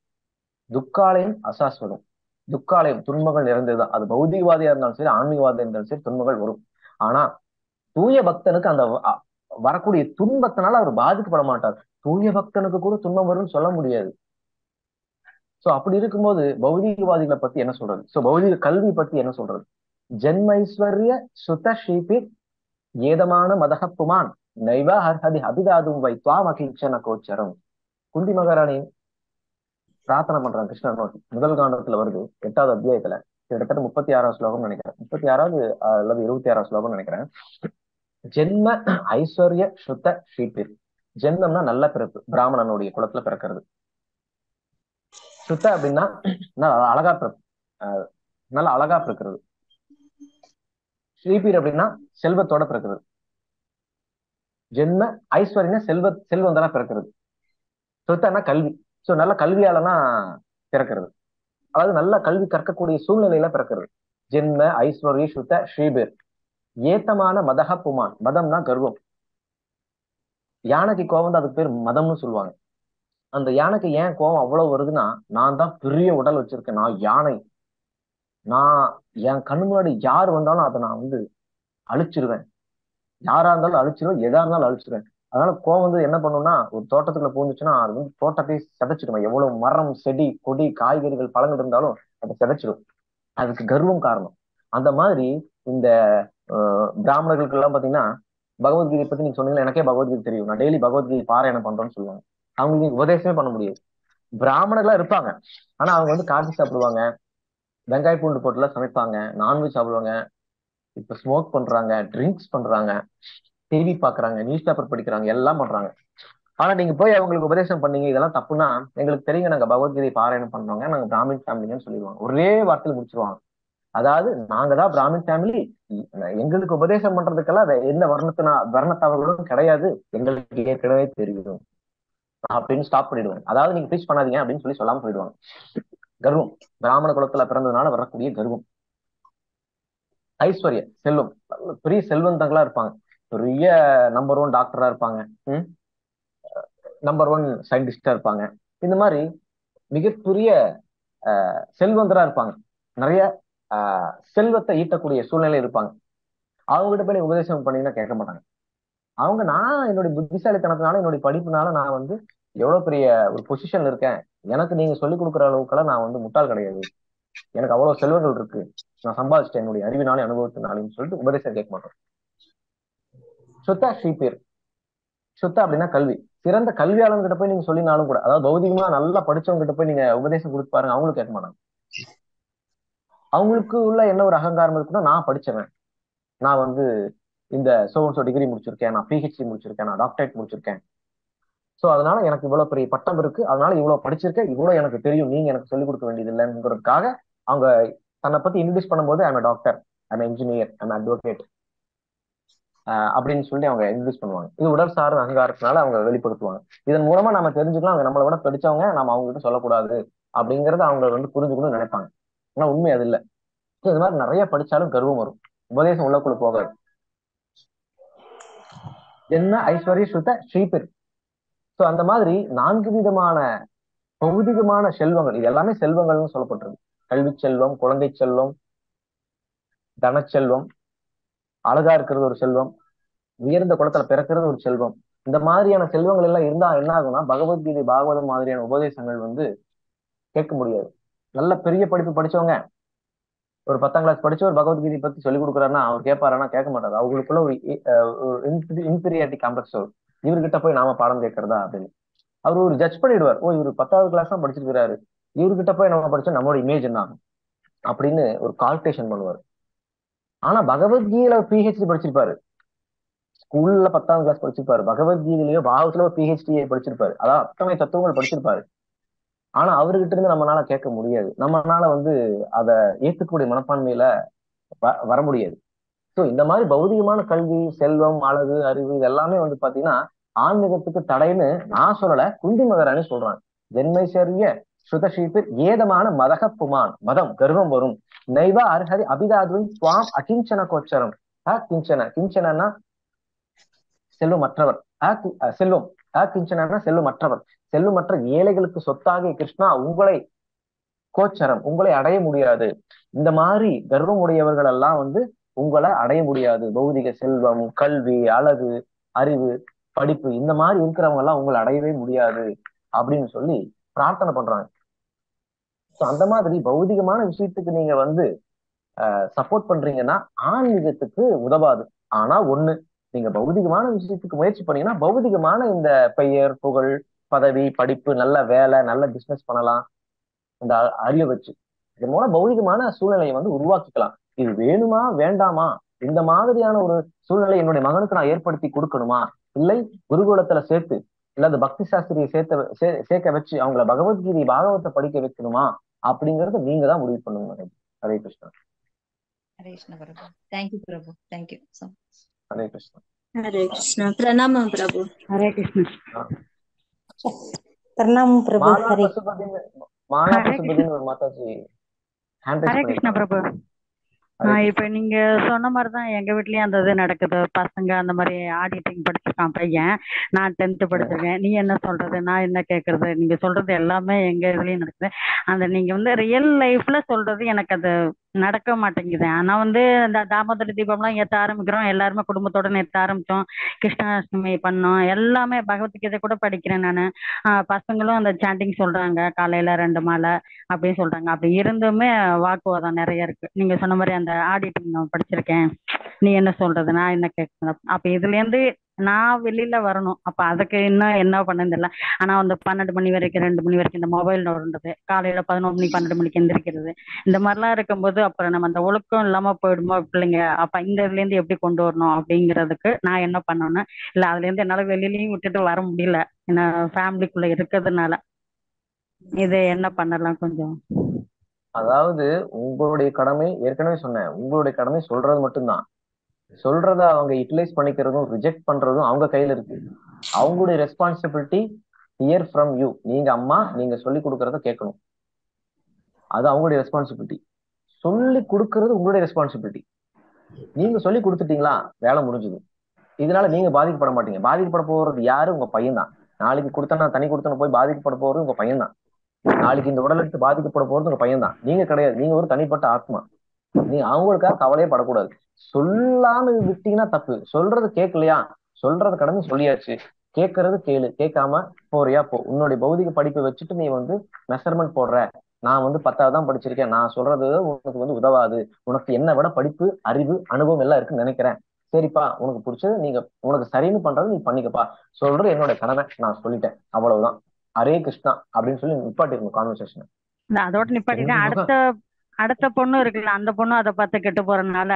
துக்காலயம் அசாஸ்வதம். துக்காலயம் துன்பங்கள் நிறைந்ததுதான். அது பௌதிகவாதியா இருந்தாலும் சரி, ஆன்மீகவாதியா இருந்தாலும் சரி, துன்பங்கள் வரும். ஆனா தூய பக்தனுக்கு அந்த வரக்கூடிய துன்பத்தினால அவர் பாதிக்கப்பட மாட்டார். தூய பக்தனுக்கு கூட துன்பம் வரும்னு சொல்ல முடியாது. சோ அப்படி இருக்கும்போது பௌதிகவாதிகளை பத்தி என்ன சொல்றது? சோ பௌதிக கல்வி பத்தி என்ன சொல்றது? ஜென்மைஸ்வர்ய சுத ஸ்ரீபி ஏதமான மதகப்புமான் நைவா ஹர்ஹதி அபிதாதும் வை துவாம் அகிஞ்சன கோச்சரம். குந்தி மகாராணி பிரார்த்தனை பண்றாங்க கிருஷ்ணர் நோக்கி. முதல் காண்டத்துல வருது 8வது அத்தியாயத்துல, கிட்டத்தட்ட 36வது ஸ்லோகம் நினைக்கிறேன், 36வது அல்லது 26வது ஸ்லோகம் நினைக்கிறேன். ஜென்ம ஐஸ்வர்ய சுத்த ஸ்ரீபிர். ஜென்மம்னா நல்ல பிறப்பு, பிராமணனுடைய குலத்துல பிறக்கிறது. சுத்த அப்படின்னா அழகா பிறப்பு, நல்ல அழகா பிறக்கிறது. ஸ்ரீபீர் அப்படின்னா செல்வத்தோட பிறக்கிறது. ஜென்ம ஐஸ்வர்யா செல்வம் தானே பிறக்கிறது. சொத்தனா கல்வி. சோ நல்ல கல்வியாலனா பிறக்கிறது, அதாவது நல்ல கல்வி கற்கக்கூடிய சூழ்நிலையில பிறக்கிறது. ஜென்ம ஐஸ்வர்ய சுத்த ஸ்ரீபீர் ஏத்தமான மதக புமான். மதம்னா கர்வம். யானைக்கு கோவம் தான் அதுக்கு பேர் மதம்னு சொல்லுவாங்க. அந்த யானைக்கு ஏன் கோவம் அவ்வளவு வருதுன்னா, நான் தான் பெரிய உடல் வச்சிருக்கேன், நான் யானை, நான் என் கண்ணு முன்னாடி யார் வந்தாலும் அதை நான் வந்து அழிச்சிருவேன், யாரா இருந்தாலும் அழிச்சிருவேன், எதா இருந்தாலும் அழிச்சிருவேன். அதனால கோவம் வந்து என்ன பண்ணும்னா, ஒரு தோட்டத்துக்குள்ள பூந்துச்சுன்னா அது வந்து தோட்டத்தையே சிதைச்சிடும். எவ்வளவு மரம் செடி கொடி காய்கறிகள் பழங்கள் இருந்தாலும் அதை சிதைச்சிடும். அதுக்கு கர்வம் காரணம். அந்த மாதிரி இந்த பிராமணர்களுக்கு எல்லாம் பாத்தீங்கன்னா, பகவத்கீதை பத்தி நீங்க சொன்னீங்கன்னா, எனக்கே பகவத்கீதை தெரியும், நான் டெய்லி பகவத்கீதை பாராயணம் பண்றேன்னு சொல்லுவாங்க. அவங்களுக்கு உபதேசமே பண்ண முடியாது. பிராமணர்களா இருப்பாங்க, ஆனா அவங்க வந்து காஃபி சாப்பிடுவாங்க, வெங்காய பூண்டு போட்டுல சமைப்பாங்க, நான்வெஜ் சாப்பிடுவாங்க, இப்ப ஸ்மோக் பண்றாங்க, ட்ரிங்க்ஸ் பண்றாங்க, டிவி பாக்குறாங்க, நியூஸ் பேப்பர் படிக்கிறாங்க, எல்லாம் பண்றாங்க. ஆனா நீங்க போய் அவங்களுக்கு உபதேசம் பண்ணீங்க இதெல்லாம் தப்புன்னா, எங்களுக்கு தெரியுங்க, நாங்க பகவத்கீதை பாராயணம் பண்றோங்க, நாங்க பிராமின் ஃபேமிலின்னு சொல்லிடுவாங்க. ஒரே வார்த்தையில் முடிச்சிருவாங்க. அதாவது நாங்க தான் பிராமின் ஃபேமிலி, எங்களுக்கு உபதேசம் பண்றதுக்கெல்லாம் எந்த வர்ணத்தவர்களும் கிடையாது, எங்களுக்கு ஏற்கனவே தெரியும் அப்படின்னு ஸ்டாப் பண்ணிடுவாங்க. அதாவது நீங்க ப்ரீச் பண்ணாதீங்க அப்படின்னு சொல்லி சொல்லாம போயிடுவாங்க. கர்வம், பிராமண குலத்துல பிறந்ததுனால வரக்கூடிய கர்வம். ஐஸ்வர்யா செல்வம், பெரிய செல்வந்தங்களா இருப்பாங்க, பெரிய நம்பர் 1 டாக்டரா இருப்பாங்க, நம்பர் 1 சயின்டிஸ்டா இருப்பாங்க. இந்த மாதிரி மிகப்பெரிய செல்வந்தரா இருப்பாங்க, நிறைய செல்வத்தை ஈட்டக்கூடிய சூழ்நிலை இருப்பாங்க. அவங்ககிட்ட போய் உபதேசம் பண்ணீங்கன்னா கேட்க மாட்டாங்க. அவங்க, நான் என்னுடைய புத்திசாலித்தனத்தினால என்னுடைய படிப்புனால நான் வந்து எவ்வளவு பெரிய ஒரு பொசிஷன்ல இருக்கேன், எனக்கு நீங்க சொல்லிக் கொடுக்குற அளவுக்குலாம் நான் வந்து முட்டாள் கிடையாது, எனக்கு அவ்வளவு செல்வங்கள் இருக்கு, நான் சம்பாதிச்சிட்டேன் என்னுடைய அறிவினாலே அனுபவத்தினாலேன்னு சொல்லிட்டு உபதேசம் கேட்க மாட்டோம். சுத்தா ஸ்ரீபேர். சுத்தா அப்படின்னா கல்வி. சிறந்த கல்வியாளன் கிட்ட போய் நீங்க சொல்லினாலும் கூட, அதாவது பௌதிகமா நல்லா படிச்சவங்க கிட்ட போய் நீங்க உபதேசம் கொடுத்து பாருங்க, அவங்களும் கேட்க மாட்டாங்க. அவங்களுக்கு உள்ள என்ன ஒரு அகங்காரம் இருக்குன்னா, நான் படிச்சவன், நான் வந்து இந்த சோ டிகிரி முடிச்சிருக்கேன், நான் பிஹெச்டி முடிச்சிருக்கேன், நான் டாக்டரேட் முடிச்சிருக்கேன், சோ அதனால எனக்கு இவ்வளவு பெரிய பட்டம் இருக்கு, அதனால இவ்வளவு படிச்சிருக்கேன், இவ்வளவு எனக்கு தெரியும், நீங்க எனக்கு சொல்லிக் கொடுக்க வேண்டியது இல்லைங்கிறதுக்காக அவங்க தன்னை பத்தி இன்ட்ரடியூஸ் பண்ணும்போது I'm doctor, I'm engineer, I'm advocate அப்படின்னு சொல்லி அவங்க இன்ட்ரடியூஸ் பண்ணுவாங்க. இது உடல் சார்ந்த அகங்காரத்தினால அவங்க வெளிப்படுத்துவாங்க. இதன் மூலமா நம்ம தெரிஞ்சுக்கலாம் அவங்க நம்மளை விட படிச்சவங்க, நம்ம அவங்க கிட்ட சொல்லக்கூடாது அப்படிங்கறத அவங்க வந்து புரிஞ்சுக்கணும்னு நினைப்பாங்க. ஆனா உண்மை அது இல்லை. இது மாதிரி நிறைய படிச்சாலும் கர்வம் வரும், உபதேசம் உள்ளக்குள்ள போகாது. என்ன ஐஸ்வர்ய சுத்த ஸ்ரீபெர். சோ அந்த மாதிரி 4 விதமான பௌதிகமான செல்வங்கள், இது எல்லாமே செல்வங்கள்னு சொல்லப்பட்டிருக்கு. கல்வி செல்வம், குழந்தை செல்வம், தனச்செல்வம், அழகா இருக்கிறது ஒரு செல்வம், உயர்ந்த குளத்துல பிறக்கிறது ஒரு செல்வம். இந்த மாதிரியான செல்வங்கள் எல்லாம் இருந்தா என்ன ஆகும்னா, பகவத்கீதை பாகவதம் மாதிரியான உபதேசங்கள் வந்து கேட்க முடியாது. நல்ல பெரிய படிப்பு படிச்சவங்க, ஒரு 10ஆம் கிளாஸ் படிச்சு ஒரு பகவத்கீதை பத்தி சொல்லிக் கொடுக்குறாருன்னா அவர் கேட்பாருன்னா கேட்க மாட்டாரு. அவங்களுக்குள்ள ஒரு இன்ஃபீரியாரிட்டி காம்ப்ளெக்ஸ் வரும், இவர்கிட்ட போய் நாம பாடம் கேட்கறதா அப்படின்னு. அவர் ஒரு ஜட்ஜ் பண்ணிடுவார், ஓ இவர் 10வது கிளாஸ் தான் படிச்சிருக்கிறாரு, இவர்கிட்ட போய் நம்ம படிச்சா நம்மளோட இமேஜ் என்ன ஆகும் அப்படின்னு ஒரு கால்குலேஷன் பண்ணுவார். ஆனா பகவத்கீதையில பிஹெச்டி படிச்சிருப்பாரு, ஸ்கூல்ல 10ஆம் கிளாஸ் படிச்சிருப்பாரு, பகவத்கீதையிலயோ பாகவத்திலயோ பிஹெச்டியை படிச்சிருப்பாரு, அதாவது அத்தனை தத்துவங்கள் படிச்சிருப்பாரு. ஆனா அவர்கிட்ட இருந்து நம்மளால கேட்க முடியாது, நம்மளால வந்து அதை ஏத்துக்கூடிய மனப்பான்மையில வர முடியாது. ஸோ இந்த மாதிரி பௌதிகமான கல்வி, செல்வம், அழகு, அறிவு இது எல்லாமே வந்து பாத்தீங்கன்னா ஆன்மீகத்துக்கு தடைன்னு நான் சொல்லல, குந்தி மகாராணி சொல்றாங்க. ஜென்மைசரிய சுதஷீப்பு ஏதமான மதக புமான், மதம் கர்வம் வரும். நைவா அர்ஹதி அபிதாதுவின் சுவாம் அகிஞ்சன கோச்சரம். கிஞ்சன, கிஞ்சனா செல்வமற்றவர், செல்வம், கிஞ்சனா செல்வமற்றவர், செல்வமற்ற ஏழைகளுக்கு சொத்தாகிய கிருஷ்ணா உங்களை கோச்சரம், உங்களை அடைய முடியாது. இந்த மாதிரி கர்வம் உடையவர்கள் எல்லாம் வந்து உங்களை அடைய முடியாது. பௌதிக செல்வம், கல்வி, அழகு, அறிவு, படிப்பு இந்த மாதிரி இருக்கிறவங்க எல்லாம் உங்களை அடையவே முடியாது அப்படின்னு சொல்லி பிரார்த்தனை பண்றாங்க. ஸோ அந்த மாதிரி பௌதிகமான விஷயத்துக்கு நீங்க வந்து சப்போர்ட் பண்றீங்கன்னா ஆன்மீகத்துக்கு உதவாது. ஆனா ஒண்ணு, நீங்க பௌதிகமான விஷயத்துக்கு முயற்சி பண்ணீங்கன்னா பௌதிகமான இந்த பெயர், புகழ், பதவி, படிப்பு, நல்ல வேலை, நல்ல பிசினஸ் பண்ணலாம் இந்த அறிவை வச்சு. இதன் மூலம் பௌதிகமான சூழ்நிலையை வந்து உருவாக்கிக்கலாம். இது வேணுமா வேண்டாமா, இந்த மாதிரியான ஒரு சூழ்நிலை என்னுடைய மகனுக்கு நான் ஏற்படுத்தி கொடுக்கணுமா, இல்லை குருகுலத்துல சேர்த்து இல்ல அந்த பக்தி சாஸ்திரியை சேர்க்க வச்சு அவங்கள பகவத்கீதை பாகவத்தை படிக்க வைக்கணுமா அப்படிங்கறத நீங்க தான் முடிவு பண்ணுங்க. ஹரே கிருஷ்ணா. ஹரே கிருஷ்ண பிரபு. தேங்க்யூ பிரபு. Thank you so much. Hare Krishna. Hare Krishna प्रणाम प्रभु हरे कृष्ण प्रणाम प्रभु மாலா हरे பசுபதினு மாலா हरे कृष्ण பசுபதினு ஒரு மாதாஜி ஹேண்ட் ரைஸ் हरे कृष्ण பண்ணிருக்காங்க. प्रभु ஹரே இப்ப கிருஷ்ணா. நீங்க சொன்ன மாதிரிதான் எங்க வீட்லயும் அந்த இது நடக்குது. பசங்க அந்த மாதிரி ஆடிட்டிங் படிச்சிருக்கான் பையன். நான் 10th படிச்சிருக்கேன். நீ என்ன சொல்றது, நான் என்ன கேக்குறது, நீங்க சொல்றது எல்லாமே எங்க இதுலயும் நடக்குது. அந்த நீங்க வந்து ரியல் லைஃப்ல சொல்றது எனக்கு அது நடக்க மாட்டேங்குது. ஆனா வந்து இந்த தாமோதர தீபம்லாம் ஏத்த ஆரம்பிக்கிறோம், எல்லாருமே குடும்பத்தோட நேற்று ஆரம்பிச்சோம், கிருஷ்ணாஷ்டமி பண்ணோம், எல்லாமே பகவத்கீதை கூட படிக்கிறேன் நானு. பசங்களும் அந்த சாண்டிங் சொல்றாங்க, காலையில 2 மாலை அப்படின்னு சொல்றாங்க. அப்படி இருந்துமே வாக்குவாதம் நிறைய இருக்கு. நீங்க சொன்ன மாதிரி அந்த ஆடிட்டிங் நான் படிச்சிருக்கேன், நீ என்ன சொல்றது, நான் என்ன கேட்கணும். அப்ப இதுல இருந்து நான் வெளியில வரணும். அப்ப அதுக்கு இன்னும் என்ன பண்ணது இல்லை. ஆனா வந்து 12 மணி வரைக்கும் 2 மணி வரைக்கும் இந்த மொபைல் நோண்டுறது, காலையில 11 மணி 12 மணிக்கு எந்திரிக்கிறது, இந்த மாதிரிலாம் இருக்கும்போது அப்புறம் நம்ம அந்த ஒழுக்கம் இல்லாம போயிடுமோ பிள்ளைங்க. அப்ப இந்த இதுல இருந்து எப்படி கொண்டு வரணும் அப்படிங்கிறதுக்கு நான் என்ன பண்ணணும். இல்ல அதுல இருந்து என்னால வெளியிலயும் விட்டுட்டு வர முடியல, ஏன்னா ஃபேமிலிக்குள்ள இருக்கிறதுனால. இது என்ன பண்ணலாம் கொஞ்சம். அதாவது உங்களுடைய கடமை, ஏற்கனவே சொன்னேன், உங்களுடைய கடமை சொல்றது மட்டும்தான். சொல்றத அவங்க யூட்டிலைஸ் பண்ணிக்கிறதும் ரிஜெக்ட் பண்றதும் அவங்க கையில இருக்கு. அவங்களுடைய ரெஸ்பான்சிபிலிட்டி ஹியர் ஃப்ரம் யூ. நீங்க அம்மா, நீங்க சொல்லி கொடுக்கறத கேட்கணும். அது அவங்களுடைய ரெஸ்பான்சிபிலிட்டி. சொல்லி கொடுக்கறது உங்களுடைய ரெஸ்பான்சிபிலிட்டி. நீங்க சொல்லி கொடுத்துட்டீங்களா, வேலை முடிஞ்சுது. இதனால நீங்க பாதிக்கப்பட மாட்டீங்க. பாதிக்கப்பட போறது யாரு? உங்க பையன் தான். நாளைக்கு கொடுத்தனா தனி கொடுத்தன போய் பாதிக்கப்பட போறது உங்க பையன் தான். நாளைக்கு இந்த உடல் எடுத்து பாதிக்கப்பட போறது உங்க பையன் தான், நீங்க கிடையாது. நீங்க ஒரு தனிப்பட்ட ஆத்மா. நீங்க அவங்களுக்காக கவலையே படக்கூடாது. சொல்லாம விட்டீங்கன்னா தப்பு. சொல்றது கேட்கலையா, சொல்றது கடமை சொல்லியாச்சு. கேட்கறது கேளு, கேட்காம போறியா போ. உன்னுடைய பௌதிக படிப்பை வச்சுட்டு நீ வந்து மெஷர்மெண்ட் போடுற, நான் வந்து 10வது தான் படிச்சிருக்கேன், நான் சொல்றது உனக்கு வந்து உதவாது, உனக்கு என்ன விட படிப்பு, அறிவு, அனுபவம் எல்லாம் இருக்குன்னு நினைக்கிறேன். சரிப்பா, உனக்கு பிடிச்சது நீங்க உனக்கு சரின்னு பண்றது நீ பண்ணிக்கப்பா. சொல்றது என்னோட கடமை, நான் சொல்லிட்டேன், அவ்வளவுதான். ஹரே கிருஷ்ணா அப்படின்னு சொல்லி நிப்பாட்டிருக்கணும் கான்வர்சேஷன். அதோட நிப்பாட்டிட்டு அடுத்த பொண்ணு இருக்குல்ல, அந்த பொண்ணு அதை பார்த்து கெட்டு போறதுனால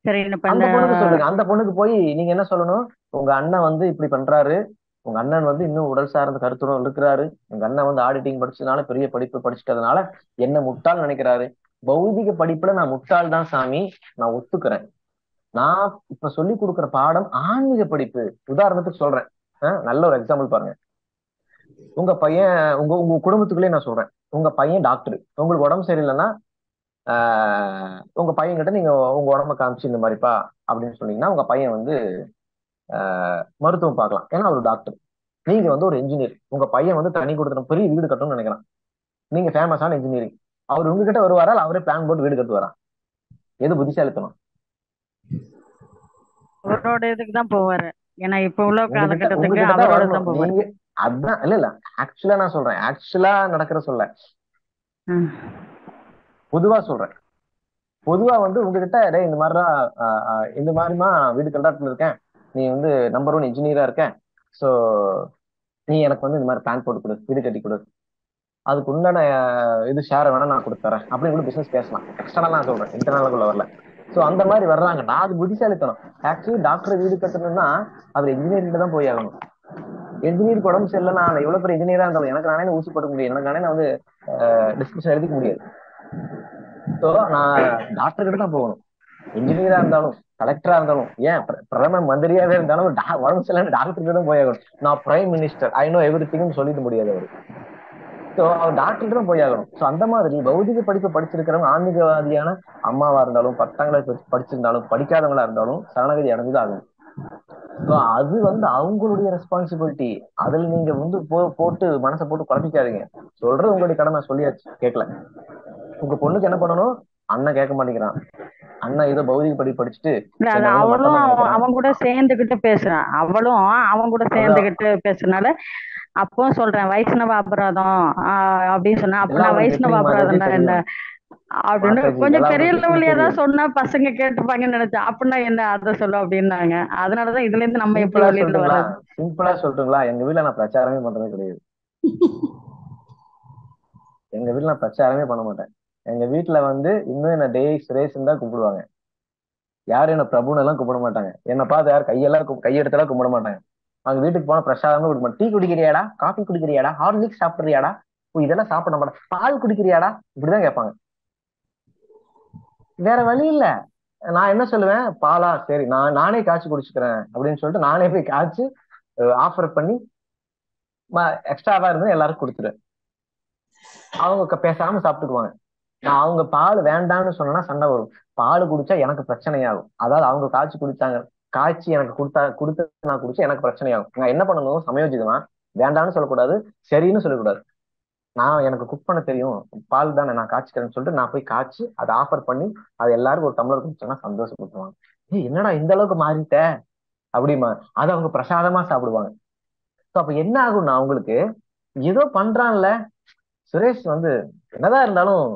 சரி அந்த பொண்ணுக்கு சொல்லுங்க. அந்த பொண்ணுக்கு போய் நீங்க என்ன சொல்லணும், உங்க அண்ணன் வந்து இப்படி பண்றாரு, உங்க அண்ணன் வந்து இன்னும் உடல் சார்ந்த கருத்துடன் இருக்கிறாரு, உங்க அண்ணன் வந்து ஆடிட்டிங் படிச்சதுனால, பெரிய படிப்பு படிச்சிட்டதுனால என்ன முட்டாள் நினைக்கிறாரு. பௌதிக படிப்புல நான் முட்டாள் தான் சாமி, நான் ஒத்துக்கிறேன். நான் இப்ப சொல்லி கொடுக்குற பாடம் ஆன்மீக படிப்பு. உதாரணத்துக்கு சொல்றேன், நல்ல ஒரு எக்ஸாம்பிள் பாருங்க. உங்க பையன், உங்க குடும்பத்துக்குள்ளே நான் சொல்றேன், உங்க பையன் டாக்டர். உங்களுக்கு உடம்பு சரியில்லைன்னா உங்க பையன் கிட்ட நீங்க உங்க உடம்ப காமிச்சு இந்த மாதிரிப்பா அப்படின்னு சொன்னீங்கன்னா உங்க பையன் வந்து மருத்துவம் பார்க்கலாம், ஏன்னா அவர் டாக்டர். நீங்க வந்து ஒரு இன்ஜினியர், உங்க பையன் வந்து தனி கொடுத்துடும் பெரிய வீடு கட்டணும்னு நினைக்கிறான். நீங்க ஃபேமஸான இன்ஜினியரிங், அவர் உங்ககிட்ட வருவாரா, அவரே பிளான் போட்டு வீடு கட்டுவாரா? எது புத்திசாலித்தனம்? அவரோட இதுக்கு தான் போவாரு. ஏன்னா இப்ப உள்ள காலகட்டத்துக்கு அவரோட தான் போவாரு. நீங்க அதான் இல்ல ஆக்சுவலா நான் சொல்றேன், ஆக்சுவலா நடக்கிற சொல்ல பொதுவா சொல்றேன். பொதுவா வந்து உங்ககிட்ட இந்த மாதிரிலாம் இந்த மாதிரிமா வீடு கண்டாட்டில் இருக்கேன், நீ வந்து நம்பர் 1 இன்ஜினியரா இருக்க, ஸோ நீ எனக்கு வந்து இந்த மாதிரி பிளான் போட்டு கொடு, வீடு கட்டி கொடு, அதுக்கு உண்டான இது ஷேரை வேணா நான் கொடுத்துறேன் அப்படின்னு கூட பிசினஸ் பேசலாம். எக்ஸ்டர்னலா நான் சொல்றேன், இன்டர்னலுக்குள்ள வரல. ஸோ அந்த மாதிரி வர்றாங்க. நான் அது புத்திசாலித்தனம். ஆக்சுவலி டாக்டர் வீடு கட்டணும்னா அவர் இன்ஜினியர்கிட்ட தான் போய் ஆகணும். என்ஜினியருக்கு உடம்பு சரியில்லை, நான் எவ்வளவு பெரிய இன்ஜினியரா இருந்தாலும் எனக்கு நானே ஊசி போட முடியும், எனக்கு நானே நான் வந்து டிஸ்கிரிப்ஷன் எழுதிக்க முடியாது. ஸோ நான் டாக்டர் கிட்ட தான் போகணும். இன்ஜினியரா இருந்தாலும், கலெக்டரா இருந்தாலும், ஏன் பிரதம மந்திரியாவே இருந்தாலும் உடம்பு சரியில்லை டாக்டர் கிட்ட தான் போய் ஆகணும். நான் prime minister, I know every திங்னு சொல்லிட முடியாது அவரு. ஸோ அவர் டாக்டர் தான் போய் ஆகணும். ஸோ அந்த மாதிரி பௌதிக படிப்பு படிச்சிருக்கிறவங்க, ஆன்மீகவாதியான அம்மாவா இருந்தாலும், 10ஆம் கிளாஸ் படிச்சிருந்தாலும், படிக்காதவங்களா இருந்தாலும் சரணகதி அடைஞ்சுதான் ஆகணும். ஸோ அது வந்து அவங்களுடைய ரெஸ்பான்சிபிலிட்டி. அதுல நீங்க வந்து போட்டு மனசை போட்டு குழப்பிக்காதீங்க. சொல்றது உங்களுடைய கடமை, சொல்லியாச்சு, கேட்கல. உங்க பொண்ணுக்கு என்ன பண்ணணும், அண்ணன் கேட்க மாட்டேங்கிறான். அண்ணன் ஏதோ பௌதிக படி படிச்சுட்டு இல்ல அது என்ன வந்து அவளும் மட்டமா நினைக்கிறான். அவன் கூட சேர்ந்துகிட்டு பேசுறான். அவளும் அவன் கூட அதான் சேர்ந்துகிட்டு பேசுனால அப்போ சொல்றேன் வைஷ்ணவ அபராதம் அப்படின்னு சொன்னா, அப்ப எல்லாம் நான் அவனுக்கு வைஷ்ணவ எப்படி அபராதம்னா என்ன தெரியும் அப்படின்னு மாதாஜி? கொஞ்சம் இதெல்லாம் பெரிய அவனுக்கு எப்படி லெவல் தெரியும்? ஏதாவது சொன்னா பசங்க கேட்டுப்பாங்கன்னு நினைச்சேன். அப்படின்னா என்ன அதை சொல்ல அப்படின்னாங்க. அதனாலதான் இதுல இருந்து நம்ம எப்படி சிம்பிளா வெளியில சொல்லட்டுங்களா? வர்றது? சிம்பிளா சொல்லட்டுங்களா? எங்க வீட்டுல நான் பிரச்சாரமே பண்றது கிடையாது. எங்க வீட்டுல நான் பிரச்சாரமே பண்ண மாட்டேன். எங்க வீட்டுல வந்து இன்னும் என்ன டேய் சுரேஷன் தான் கூப்பிடுவாங்க. யாரும் என்ன பிரபுன்னு எல்லாம் கூப்பிட மாட்டாங்க. என்னை பார்த்து யாரும் கையெடுத்தெல்லாம் கும்பிட மாட்டாங்க. அவங்க வீட்டுக்கு போனா பிரசாதமே கொடுக்க மாட்டேன். டீ குடிக்கிறியாடா, காஃபி குடிக்கிறியாடா, ஹார்லிக்ஸ் சாப்பிடுறியாடா, இதெல்லாம் சாப்பிட மாட்டேன், பால் குடிக்கிறியாடா, இப்படிதான் கேட்பாங்க. வேற வழி இல்ல. நான் என்ன சொல்லுவேன், பாலா சரி நானே காய்ச்சி குடிச்சுக்கிறேன் அப்படின்னு சொல்லிட்டு நானே போய் காய்ச்சி ஆஃபர் பண்ணி எக்ஸ்ட்ராவா இருந்து எல்லாரும் கொடுத்துருவேன். அவங்க பேசாம சாப்பிட்டுக்குவாங்க. நான் அவங்க பால் வேண்டாம்னு சொன்னா சண்டை வரும். பால் குடிச்சா எனக்கு பிரச்சனையாகும். அதாவது அவங்க காய்ச்சி எனக்கு கொடுத்து நான் குடிச்சா எனக்கு பிரச்சனையாகும். நான் என்ன பண்ணணும், சமயோஜிதமா வேண்டாம்னு சொல்லக்கூடாது, சரின்னு சொல்லக்கூடாது. நான் எனக்கு குக் பண்ண தெரியும், பால் தானே நான் காய்ச்சிக்கிறேன்னு சொல்லிட்டு நான் போய் காய்ச்சி அதை ஆஃபர் பண்ணி அதை எல்லாருக்கும் ஒரு டம்ளர் குடிச்சோன்னா சந்தோஷப்படுத்துவாங்க. என்னடா இந்த அளவுக்கு மாறிட்ட அப்படிமா, அதை அவங்க பிரசாதமா சாப்பிடுவாங்க. ஸோ அப்ப என்ன ஆகும்னா அவங்களுக்கு ஏதோ பண்றான்ல சுரேஷ் வந்து என்னதான் இருந்தாலும்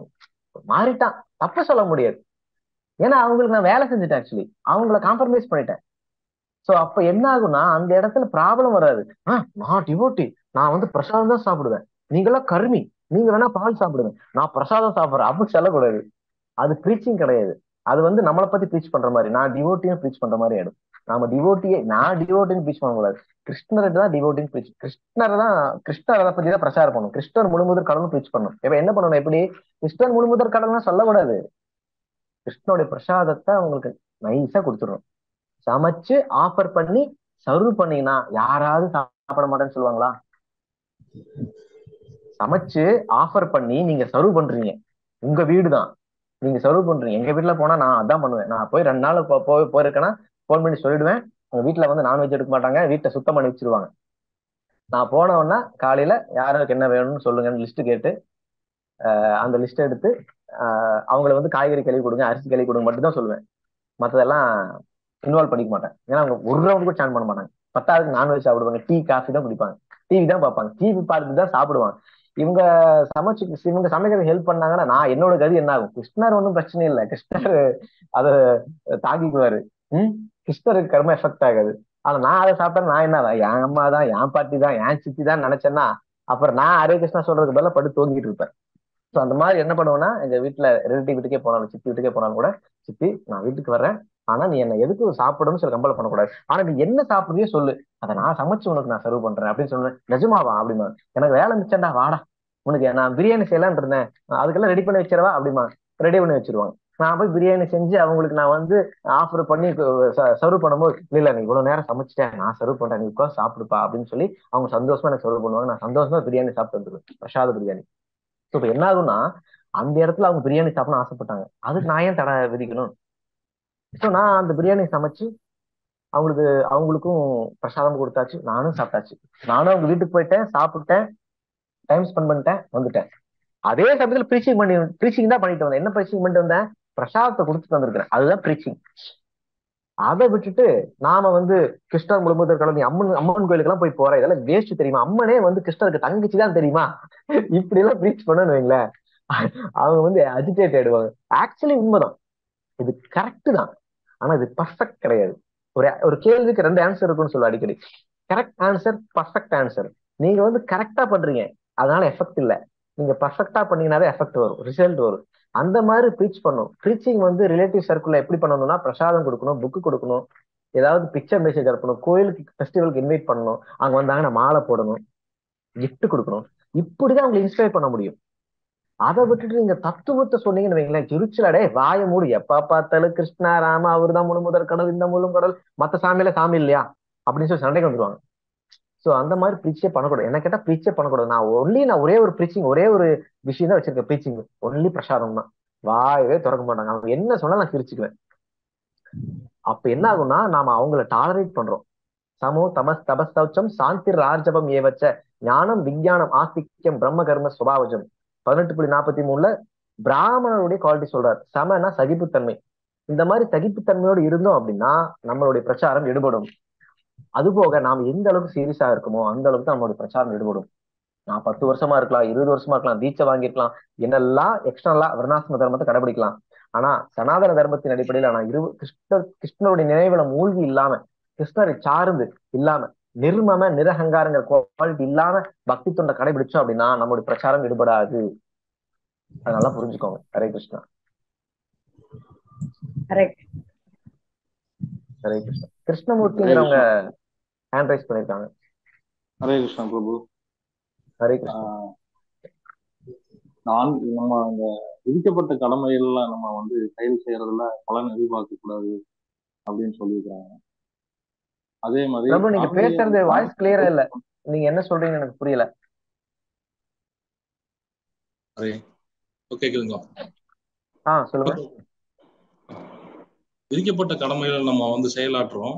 மாறிட்டான், தப்பு சொல்ல முடியாது. ஏன்னா அவங்களுக்கு நான் வேலை செஞ்சுட்டேன், ஆக்சுவலி அவங்கள காம்ப்ரமைஸ் பண்ணிட்டேன். சோ அப்ப என்ன ஆகும்னா அந்த இடத்துல ப்ராப்ளம் வராது. நான் டிவோட்டி, நான் வந்து பிரசாதம் தான் சாப்பிடுவேன், நீங்களாம் கருமி, நீங்க வேணா பால் சாப்பிடுங்க, நான் பிரசாதம் சாப்பிடுறேன் அப்படி சொல்லக்கூடாது. அது ப்ரீச்சிங் கிடையாது. அது வந்து நம்மளை பத்தி ப்ரீச் பண்ற மாதிரி, நான் டிவோட்டியும் ப்ரீச் பண்ற மாதிரி ஆயிடும். நான் டிவோட்டின்னு ப்ரீச் பண்ணக்கூடாது. கிருஷ்ணரை தான் டிவோட்டின்னு ப்ரீச், கிருஷ்ணரை பத்தி தான் பிரச்சாரம் பண்ணணும். கிருஷ்ணர் முழுமுதற் கடவுள் ப்ரீச் பண்ணணும். இப்ப என்ன பண்ணணும், எப்படி கிருஷ்ணர் முழுமுதற் கடவுள்லாம் சொல்லக்கூடாது. கிருஷ்ணனுடைய பிரசாதத்தை அவங்களுக்கு நைஸா கொடுத்துடணும். சமைச்சு ஆஃபர் பண்ணி சர்வ் பண்ணீங்கன்னா யாராவது சாப்பிட மாட்டேன்னு சொல்லுவாங்களா? சமைச்சு ஆஃபர் பண்ணி நீங்க சர்வ் பண்றீங்க, உங்க வீடு தான், நீங்க சர்வ் பண்றீங்க. எங்க வீட்டுல போனா நான் அதான் பண்ணுவேன். நான் போய் 2 நாள் போயிருக்கேன்னா போன் பண்ணி சொல்லிடுவேன். உங்க வீட்டுல வந்து நான்வெஜ் எடுக்க மாட்டாங்க, வீட்டை சுத்தம் பண்ணி வச்சிருவாங்க. நான் போனவொன்னா காலையில யாருக்கு என்ன வேணும்னு சொல்லுங்கன்னு லிஸ்ட் கேட்டு அந்த லிஸ்ட் எடுத்து அவங்கள வந்து காய்கறி கழுவி கொடுங்க, அரிசி கழுவி கொடுங்க மட்டும் தான் சொல்லுவேன். மற்றதெல்லாம் இன்வால்வ் பண்ணிக்க மாட்டேன். ஏன்னா அவங்க ஒரு ரவுண்ட் கூட ஸ்டாண்ட் பண்ண மாட்டாங்க. 10வது நான்வெஜ் சாப்பிடுவாங்க, டீ காஃபி தான் குடிப்பாங்க, டிவி தான் பார்ப்பாங்க, டிவி பார்த்துட்டு தான் சாப்பிடுவாங்க. இவங்க சமைக்கிறது ஹெல்ப் பண்ணாங்கன்னா நான் என்னோட கதி என்ன ஆகும்? கிருஷ்ணர் ஒன்றும் பிரச்சனை இல்லை, கிருஷ்ணர் அதை தாங்கிக்குவாரு. கிருஷ்ணருக்கு கர்ம எஃபெக்ட் ஆகாது. ஆனா நான் அதை சாப்பிட்டா நான் என்ன, என் அம்மா தான், என் பாட்டி தான், என் சித்தி தான் நினைச்சேன்னா அப்புறம் நான் ஹரே கிருஷ்ணா சொல்றதுக்கு பதிலாக படுத்து தூங்கிட்டு இருப்பேன். ஸோ அந்த மாதிரி என்ன பண்ணுவேன்னா, எங்க வீட்டுல ரிலேட்டிவ் வீட்டுக்கே போனாலும், சித்தி வீட்டுக்கே போனாலும் கூட, சித்தி நான் வீட்டுக்கு வர்றேன், ஆனா நீ என்ன எதுக்கு சாப்பிடணும்னு சொல்லி கம்பல் பண்ணக்கூடாது, ஆனா நீ என்ன சாப்பிடுறியோ சொல்லு, அதை நான் சமைச்சு உனக்கு நான் சர்வ் பண்றேன் அப்படின்னு சொன்னேன். நிஜமாவா அப்படிமா, எனக்கு வேலை மிச்சம்டா, வாடா உனக்கு நான் பிரியாணி செய்யலான் இருந்தேன், அதுக்கெல்லாம் ரெடி பண்ணி வச்சிடவா அப்படிமா. ரெடி பண்ணி வச்சிருவாங்க. நான் போய் பிரியாணி செஞ்சு அவங்களுக்கு நான் வந்து ஆஃபர் பண்ணி சர்வ் பண்ணும்போது, இல்ல நீ இவ்வளவு நேரம் சமைச்சிட்டேன், நான் சர்வ் பண்றேன், நீ உட்காந்து சாப்பிடுப்பா அப்படின்னு சொல்லி அவங்க சந்தோஷமா எனக்கு சர்வ் பண்ணுவாங்க. நான் சந்தோஷமா பிரியாணி சாப்பிட்டு வந்துருவேன், பிரசாத பிரியாணி. இப்ப என்ன ஆகும்னா அந்த இடத்துல அவங்க பிரியாணி சாப்பிடணும் ஆசைப்பட்டாங்க, அதுக்கு நான் ஏன் தடை விதிக்கணும்? ஸோ நான் அந்த பிரியாணி சமைச்சு அவங்களுக்கும் பிரசாதம் கொடுத்தாச்சு, நானும் சாப்பிட்டாச்சு. நானும் அவங்க வீட்டுக்கு போயிட்டேன், சாப்பிட்டேன், டைம் ஸ்பெண்ட் பண்ணிட்டேன், வந்துட்டேன். அதே சமயத்துல ப்ரீச்சிங் தான் பண்ணிட்டு வந்தேன். என்ன ப்ரீச்சிங் பண்ணிட்டு வந்தேன்? பிரசாதத்தை கொடுத்துட்டு வந்திருக்கிறேன், அதுதான் ப்ரீச்சிங். அதை விட்டுட்டு நாம வந்து கிருஷ்ணர் முழுமுதற் கடவுள் அம்மன் கோயிலுக்கு எல்லாம் போய் போறேன், இதெல்லாம் வேஸ்ட் தெரியுமா, அம்மனே வந்து கிருஷ்ணருக்கு தங்கச்சி தான் தெரியுமா, இப்படி எல்லாம் ப்ரீச் பண்ணு வைங்களேன், அவங்க வந்து அஜிடேட் ஆயிடுவாங்க. ஆக்சுவலி உண்மைதான், இது கரெக்ட் தான், ஆனா இது பர்ஃபெக்ட் கிடையாது. ஒரு கேள்விக்கு 2 ஆன்சர் இருக்குன்னு சொல்ல அடிக்கடி. Correct answer, perfect answer. நீங்க வந்து கரெக்டா பண்றீங்க, அதனால எஃபெக்ட் இல்லை. நீங்க பர்ஃபெக்டா பண்ணீங்கன்னாவே எஃபெக்ட் வரும், ரிசல்ட் வரும். அந்த மாதிரி ப்ரீச் பண்ணும். ப்ரீச்சிங் வந்து ரிலேட்டிவ் சர்க்கிள்ல எப்படி பண்ணணும்னா, பிரசாதம் கொடுக்கணும், புக்கு கொடுக்கணும், ஏதாவது பிக்சர் மெசேஜ் அனுப்பணும், கோயிலுக்கு ஃபெஸ்டிவலுக்கு இன்வைட் பண்ணணும், அங்க வந்தாங்கன்னா மாலை போடணும், கிஃப்ட் கொடுக்கணும். இப்படிதான் அவங்களை இன்ஸ்பயர் பண்ண முடியும். அதை விட்டுட்டு நீங்க தத்துவத்தை சொன்னீங்கன்னு வைங்களேன், திருச்சிலடே வாய மூடு, எப்ப பார்த்தாலும் கிருஷ்ணா ராமா அவர்தான் முழுமுதற் கடவுள், இந்த முழும் கடவுள், மத்த சாமியில சாமி இல்லையா அப்படின்னு சொல்லி சண்டைக்கு வந்துருவாங்க. சோ அந்த மாதிரி ப்ரீச்சே பண்ணக்கூடாது. என்ன கேட்டா ப்ரீச்சே பண்ணக்கூடாது. நான் ஒரே ஒரு ப்ரீச்சிங், ஒரே ஒரு விஷயம் தான் வச்சிருக்கேன், ப்ரீச்சிங் ஒன்லி பிரசாதம் தான். வாயவே திறக்க மாட்டாங்க, அவங்க என்ன சொன்னாலும் நான் சிரிச்சுக்குவேன். அப்ப என்ன ஆகும்னா நாம அவங்கள டாலரேட் பண்றோம். சமோ தமஸ் தபஸ்தௌச்சம் சாந்தி ரார்ஜபம் ஏவச்ச ஞானம் விஞ்ஞானம் ஆஸ்திக்யம் பிரம்ம கர்ம சுபாவஜம் 18.43 பிராமணருடைய குவாலிட்டி சொல்றாரு. சமனா சகிப்புத்தன்மை. இந்த மாதிரி சகிப்புத்தன்மையோடு இருந்தோம் அப்படின்னா நம்மளுடைய பிரச்சாரம் எடுபடும். அது போக நாம் எந்த அளவுக்கு சீரியஸா இருக்குமோ அந்த அளவுக்கு நம்மளுடைய பிரச்சாரம் எடுபடும். நான் 10 வருஷமா இருக்கலாம், 20 வருஷமா இருக்கலாம், தீட்சை வாங்கிருக்கலாம், என்னெல்லாம் எக்ஸ்டர்னலா வர்ணாசிரம தர்மத்தை கடைபிடிக்கலாம். ஆனா சனாதன தர்மத்தின் அடிப்படையில நான் கிருஷ்ணருடைய நினைவுல மூழ்கி இல்லாம, கிருஷ்ணரை சார்ந்து இல்லாம, நிர்மம நிரகங்காரங்கிற குவாலிட்டி இல்லாம பக்தி தொண்டை கடைபிடிச்சோம் அப்படின்னா நம்மளுடைய பிரச்சாரம் எடுபடாது. அதனால புரிஞ்சுக்கோங்க. ஹரே கிருஷ்ணா. கரெக்ட். ஹரே கிருஷ்ணா. கிருஷ்ணமூர்த்திங்கிறவங்க ஹேண்ட் ரைஸ் பண்ணிருக்காங்க. ஹரே கிருஷ்ணா பிரபு. ஹரே கிருஷ்ணா. நம்ம அந்த விதிக்கப்பட்ட கடமைகள்ல நம்ம வந்து செயல் செய்யறதுல பலன் எதிர்பார்க்க கூடாது அப்படின்னு சொல்லியிருக்காங்க. அதே மாதிரி பிரபு நீங்க பேசுறது வாய்ஸ் கிளியரா இல்ல. நீங்க என்ன சொல்றீங்கன்னு எனக்கு புரியல. கேக்குதுங்களா? சொல்லுங்க. விதிக்கப்பட்ட கடமைகள் நம்ம வந்து செயலாற்றுறோம்,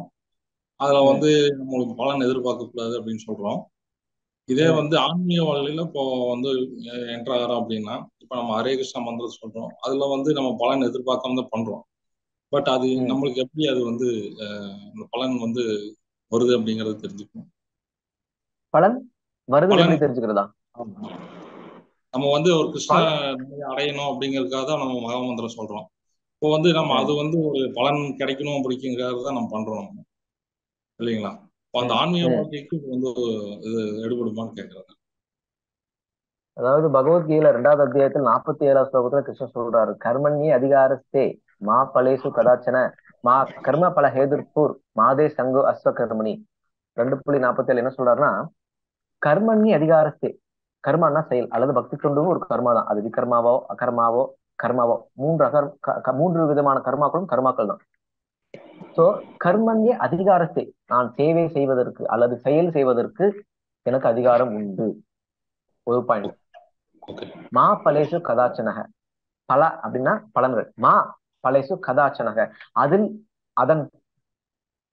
அதுல வந்து நம்மளுக்கு பலன் எதிர்பார்க்க கூடாது அப்படின்னு சொல்றோம். இதே வந்து ஆன்மீக வாழ்க்கையில இப்போ வந்து என்டர் ஆகிறோம் அப்படின்னா, இப்ப நம்ம ஹரே கிருஷ்ணா மந்திரம் சொல்றோம், அதுல வந்து நம்ம பலன் எதிர்பார்க்காம தான் பண்றோம். பட் அது நம்மளுக்கு எப்படி அது வந்து அந்த பலன் வந்து வருது அப்படிங்கறது தெரிஞ்சுக்கணும். பலன் வருது எப்படி தெரிஞ்சுக்கிறதா? நம்ம வந்து ஒரு கிருஷ்ண அடையணும் அப்படிங்கறதுக்காக தான் நம்ம மகாமந்திரம் சொல்றோம். இப்போ வந்து நம்ம அது வந்து ஒரு பலன் கிடைக்கணும் அப்படிங்கிறத தான் நம்ம பண்றோம் இல்லைங்களா? அந்த ஆன்மீக வாழ்க்கைக்கு வந்து இது எடுபடுமான்னு கேட்கறாங்க. அதாவது பகவத்கீதையில 2வது அத்தியாயத்தில் 47வது ஸ்லோகத்துல கிருஷ்ணன் சொல்றாரு, கர்மண்யே அதிகாரஸ்தே மா பலேசு கதாச்சன மா கர்ம பல ஹேதுர்பூர் மாதே சங்கு அஸ்வ கர்மணி. 2.47 என்ன சொல்றாருன்னா, கர்மண்யே அதிகாரஸ்தே, கர்மானா செயல் அல்லது பக்தி தொண்டும் ஒரு கர்மா தான். அது விகர்மாவோ அகர்மாவோ கர்மாவோ 3 விதமான கர்மாக்களும் கர்மாக்கள் தான். சோ கர்மண்யே அதிகாரத்தை, நான் சேவை செய்வதற்கு அல்லது செயல் செய்வதற்கு எனக்கு அதிகாரம் உண்டு. ஒரு பாயிண்ட். மா பலேசு கதாச்சனக, பல அப்படின்னா பலன்கள். மா பலேசு கதாச்சனக, அதன்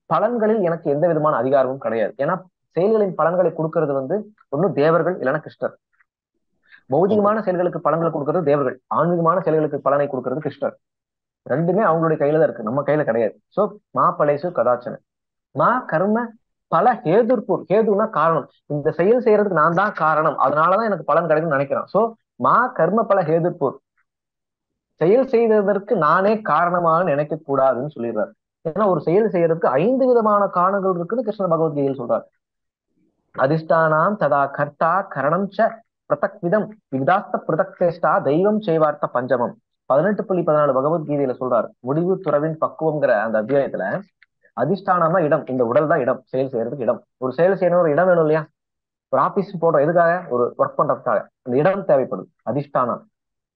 பலன்களில் எனக்கு எந்த விதமான அதிகாரமும் கிடையாது. ஏன்னா செயல்களின் பலன்களை கொடுக்கறது வந்து ஒன்னும் தேவர்கள் இல்லைன்னா கிருஷ்ணர். பௌதிகமான செயல்களுக்கு பலன்களை கொடுக்கறது தேவர்கள், ஆன்மீகமான செயல்களுக்கு பலனை கொடுக்கறது கிருஷ்ணர். ரெண்டுமே அவங்களுடைய கையில தான் இருக்கு, நம்ம கையில கிடையாது. சோ மா பலேசு கதாச்சன மா கர்ம பல ஹேதுர்பூர், ஹேதுனா காரணம், இந்த செயல் செய்யறதுக்கு நான் தான் காரணம், அதனாலதான் எனக்கு பலன் கிடைக்கும்னு நினைக்கிறேன். சோ மா கர்ம பல ஹேதுர்பூர், செயல் செய்வதற்கு நானே காரணமாக நினைக்க கூடாதுன்னு சொல்லிடுறாரு. ஏன்னா ஒரு செயல் செய்யறதுக்கு 5 விதமான காரணங்கள் இருக்குன்னு கிருஷ்ண பகவத்கீதையில் சொல்றாரு. அதிஷ்டானாம் ததா கர்த்தா கரணம் ச பிரதக் விதம் விதாஸ்த பிரதக் சேஷ்டா தெய்வம் செய்வார்த்த பஞ்சமம். 18.14 பகவத்கீதையில சொல்றாரு. முடிவு துறவின் பக்குவம்ங்கிற அந்த அத்தியாயத்துல அதிஷ்டானமா இடம், இந்த உடல் தான் இடம், செயல் செய்யறதுக்கு இடம். ஒரு செயல் செய்யணும், ஒரு இடம் வேணும் இல்லையா? ஒரு ஆபீஸ் போடுறோம், எதுக்காக? ஒரு ஒர்க் பண்றதுக்காக. அந்த இடம் தேவைப்படுது. அதிஷ்டானம்.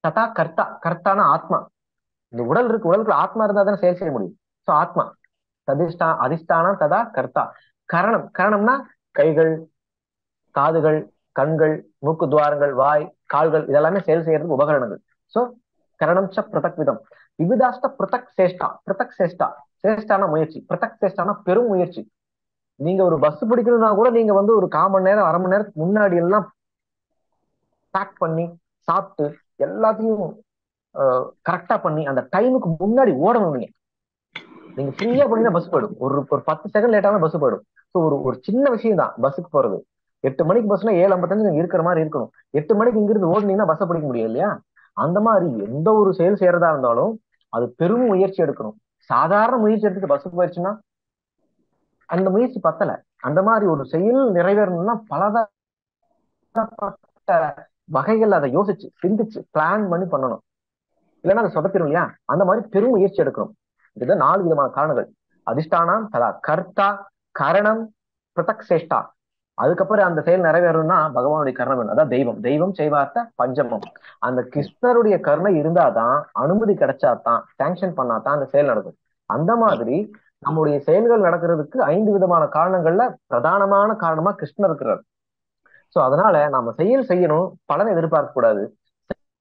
ததா கர்த்தா, கர்த்தானா ஆத்மா. இந்த உடல் இருக்கு, உடலுக்கு ஆத்மா இருந்தா தானே செயல் செய்ய முடியும். சோ ஆத்மா. அதிஷ்டானம் ததா கர்த்தா. கரணம், கரணம்னா கைகள், காதுகள், கண்கள், மூக்கு துவாரங்கள், வாய், கால்கள், இதெல்லாமே செயல் செய்யறதுக்கு உபகரணங்கள். சோ கரணம் ச பிரதக் விதம் விவிதாஸ்த பிரதக் சேஷ்டா. பிரதக் சேஷ்டா, சேஷ்டான முயற்சி, பிரதக் சேஷ்டான பெரும் முயற்சி. நீங்க ஒரு பஸ் பிடிக்கணும்னா கூட நீங்க வந்து ஒரு 1/4 மணி நேரம் 1/2 மணி நேரத்துக்கு முன்னாடி எல்லாம் பேக் பண்ணி சாப்பிட்டு எல்லாத்தையும் கரெக்டா பண்ணி அந்த டைமுக்கு முன்னாடி ஓடணும். நீங்க ஃப்ரீயா பண்ணீங்கன்னா பஸ் போயிடும். ஒரு 10 செகண்ட் லேட்டான பஸ் போயிடும். ஸோ ஒரு சின்ன விஷயம் தான் பஸ்ஸுக்கு போறது. 8 மணிக்கு பஸ்னா 7:55 நீங்க இருக்கிற மாதிரி இருக்கணும். 8 மணிக்கு இங்கிருந்து ஓடுனீங்கன்னா பஸ்ஸை பிடிக்க முடியும் இல்லையா? அந்த மாதிரி எந்த ஒரு செயல் செய்யறதா இருந்தாலும் அது பெரும் முயற்சி எடுக்கணும். சாதாரண முயற்சி எடுத்துட்டு பஸ்ஸுக்கு போயிடுச்சுன்னா அந்த முயற்சி பத்தல. அந்த மாதிரி ஒரு செயல் நிறைவேறணும்னா பலதரப்பட்ட வகைகள் அதை யோசிச்சு சிந்திச்சு பிளான் பண்ணி பண்ணணும். இல்லைன்னா அதை சொதப்பிடும் இல்லையா? அந்த மாதிரி பெரும் முயற்சி எடுக்கணும். இதுதான் 4 விதமான காரணங்கள். அதிஷ்டானம் ததா கர்த்தா கரணம் பிரதக் சேஷ்டா. அதுக்கப்புறம் அந்த செயல் நிறைவேறணும்னா பகவானுடைய கருணை வேணும். அதான் தெய்வம், தெய்வம் செய்வார்த்த பஞ்சமம். அந்த கிருஷ்ணருடைய கருணை இருந்தாதான், அனுமதி கிடைச்சாதான், சாங்ஷன் பண்ணாதான் அந்த செயல் நடக்கும். அந்த மாதிரி நம்முடைய செயல்கள் நடக்கிறதுக்கு 5 விதமான காரணங்கள்ல பிரதானமான காரணமா கிருஷ்ணர் இருக்கிறார். சோ அதனால நம்ம செயல் செய்யணும், பலனை எதிர்பார்க்க கூடாது.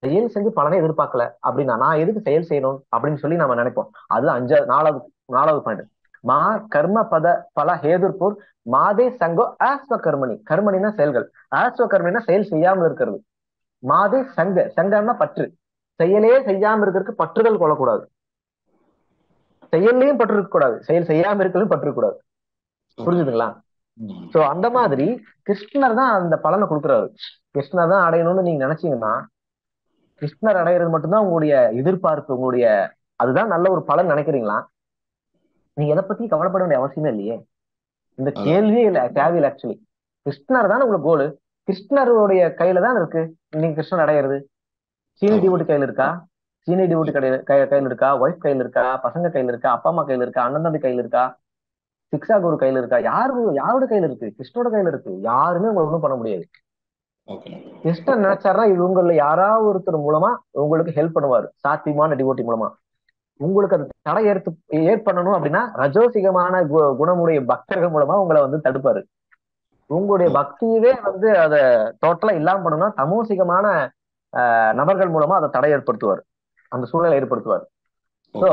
செயல் செஞ்சு பலனை எதிர்பார்க்கல அப்படின்னா நான் எதுக்கு செயல் செய்யணும் அப்படின்னு சொல்லி நம்ம நினைப்போம். அது 4வது பாயிண்ட். மா கர்ம பல ஹேதுர்பூர் மாதே சங்கோ ஆஸ்வ கர்மணி. கர்மணினா செயல்கள், ஆஸ்வ கர்மணினா செயல் செய்யாமல் இருக்கிறது. மாதே சங்கம்னா பற்று, செயலே செய்யாம இருக்கிறதுக்கு பற்றுதல் கொள்ளக்கூடாது, செயல்லையும் பற்று இருக்கக்கூடாது, செயல் செய்யாம இருக்கிறதும் பற்று இருக்கக்கூடாது. புரிஞ்சுதுங்களா? சோ அந்த மாதிரி கிருஷ்ணர் தான் அந்த பலனை கொடுக்குறாரு. கிருஷ்ணர் தான் அடையணும்னு நீங்க நினைச்சீங்கன்னா, கிருஷ்ணர் அடையிறது மட்டும்தான் உங்களுடைய எதிர்பார்ப்பு, உங்களுடைய அதுதான் நல்ல ஒரு பலன் நினைக்கிறீங்களா, நீங்க எதை பத்தி கவலைப்பட வேண்டிய அவசியமே இல்லையே. இந்த கேள்வியே இல்ல, தேவையில்லை. ஆக்சுவலி கிருஷ்ணர் தான் உங்களுக்கு கோலு. கிருஷ்ணருடைய கையில தான் இருக்கு நீங்க கிருஷ்ணர் அடையிறது. சீனி டிவோட்டி கையில இருக்கா? சீனி டிவோட்டி கையில இருக்கா? ஒய்ஃப் கையில இருக்கா? பசங்க கையில இருக்கா? அப்பா அம்மா கையில இருக்கா? அண்ணன் தம்பி கையில இருக்கா? சிக்ஷா குரு கையில இருக்கா? யாரோட கையில இருக்கு? கிருஷ்ணோட கையில இருக்கு. யாருமே உங்களுக்கு ஒண்ணும் பண்ண முடியாது. கிருஷ்ணன் நினைச்சாருன்னா இவங்கள யாராவது ஒருத்தர் மூலமா உங்களுக்கு ஹெல்ப் பண்ணுவாரு, சாத்தியமான டிவோட்டி மூலமா. உங்களுக்கு அது தடை ஏற்படணும் அப்படின்னா ரஜோசிகமான குணமுடைய பக்தர்கள் மூலமா உங்களை வந்து தடுப்பாரு. உங்களுடைய பக்தியவே வந்து அதை டோட்டலா இல்லாம பண்ணணும்னா தமோசிகமான நபர்கள் மூலமா அதை தடை ஏற்படுத்துவார், அந்த சூழலை ஏற்படுத்துவார். சோ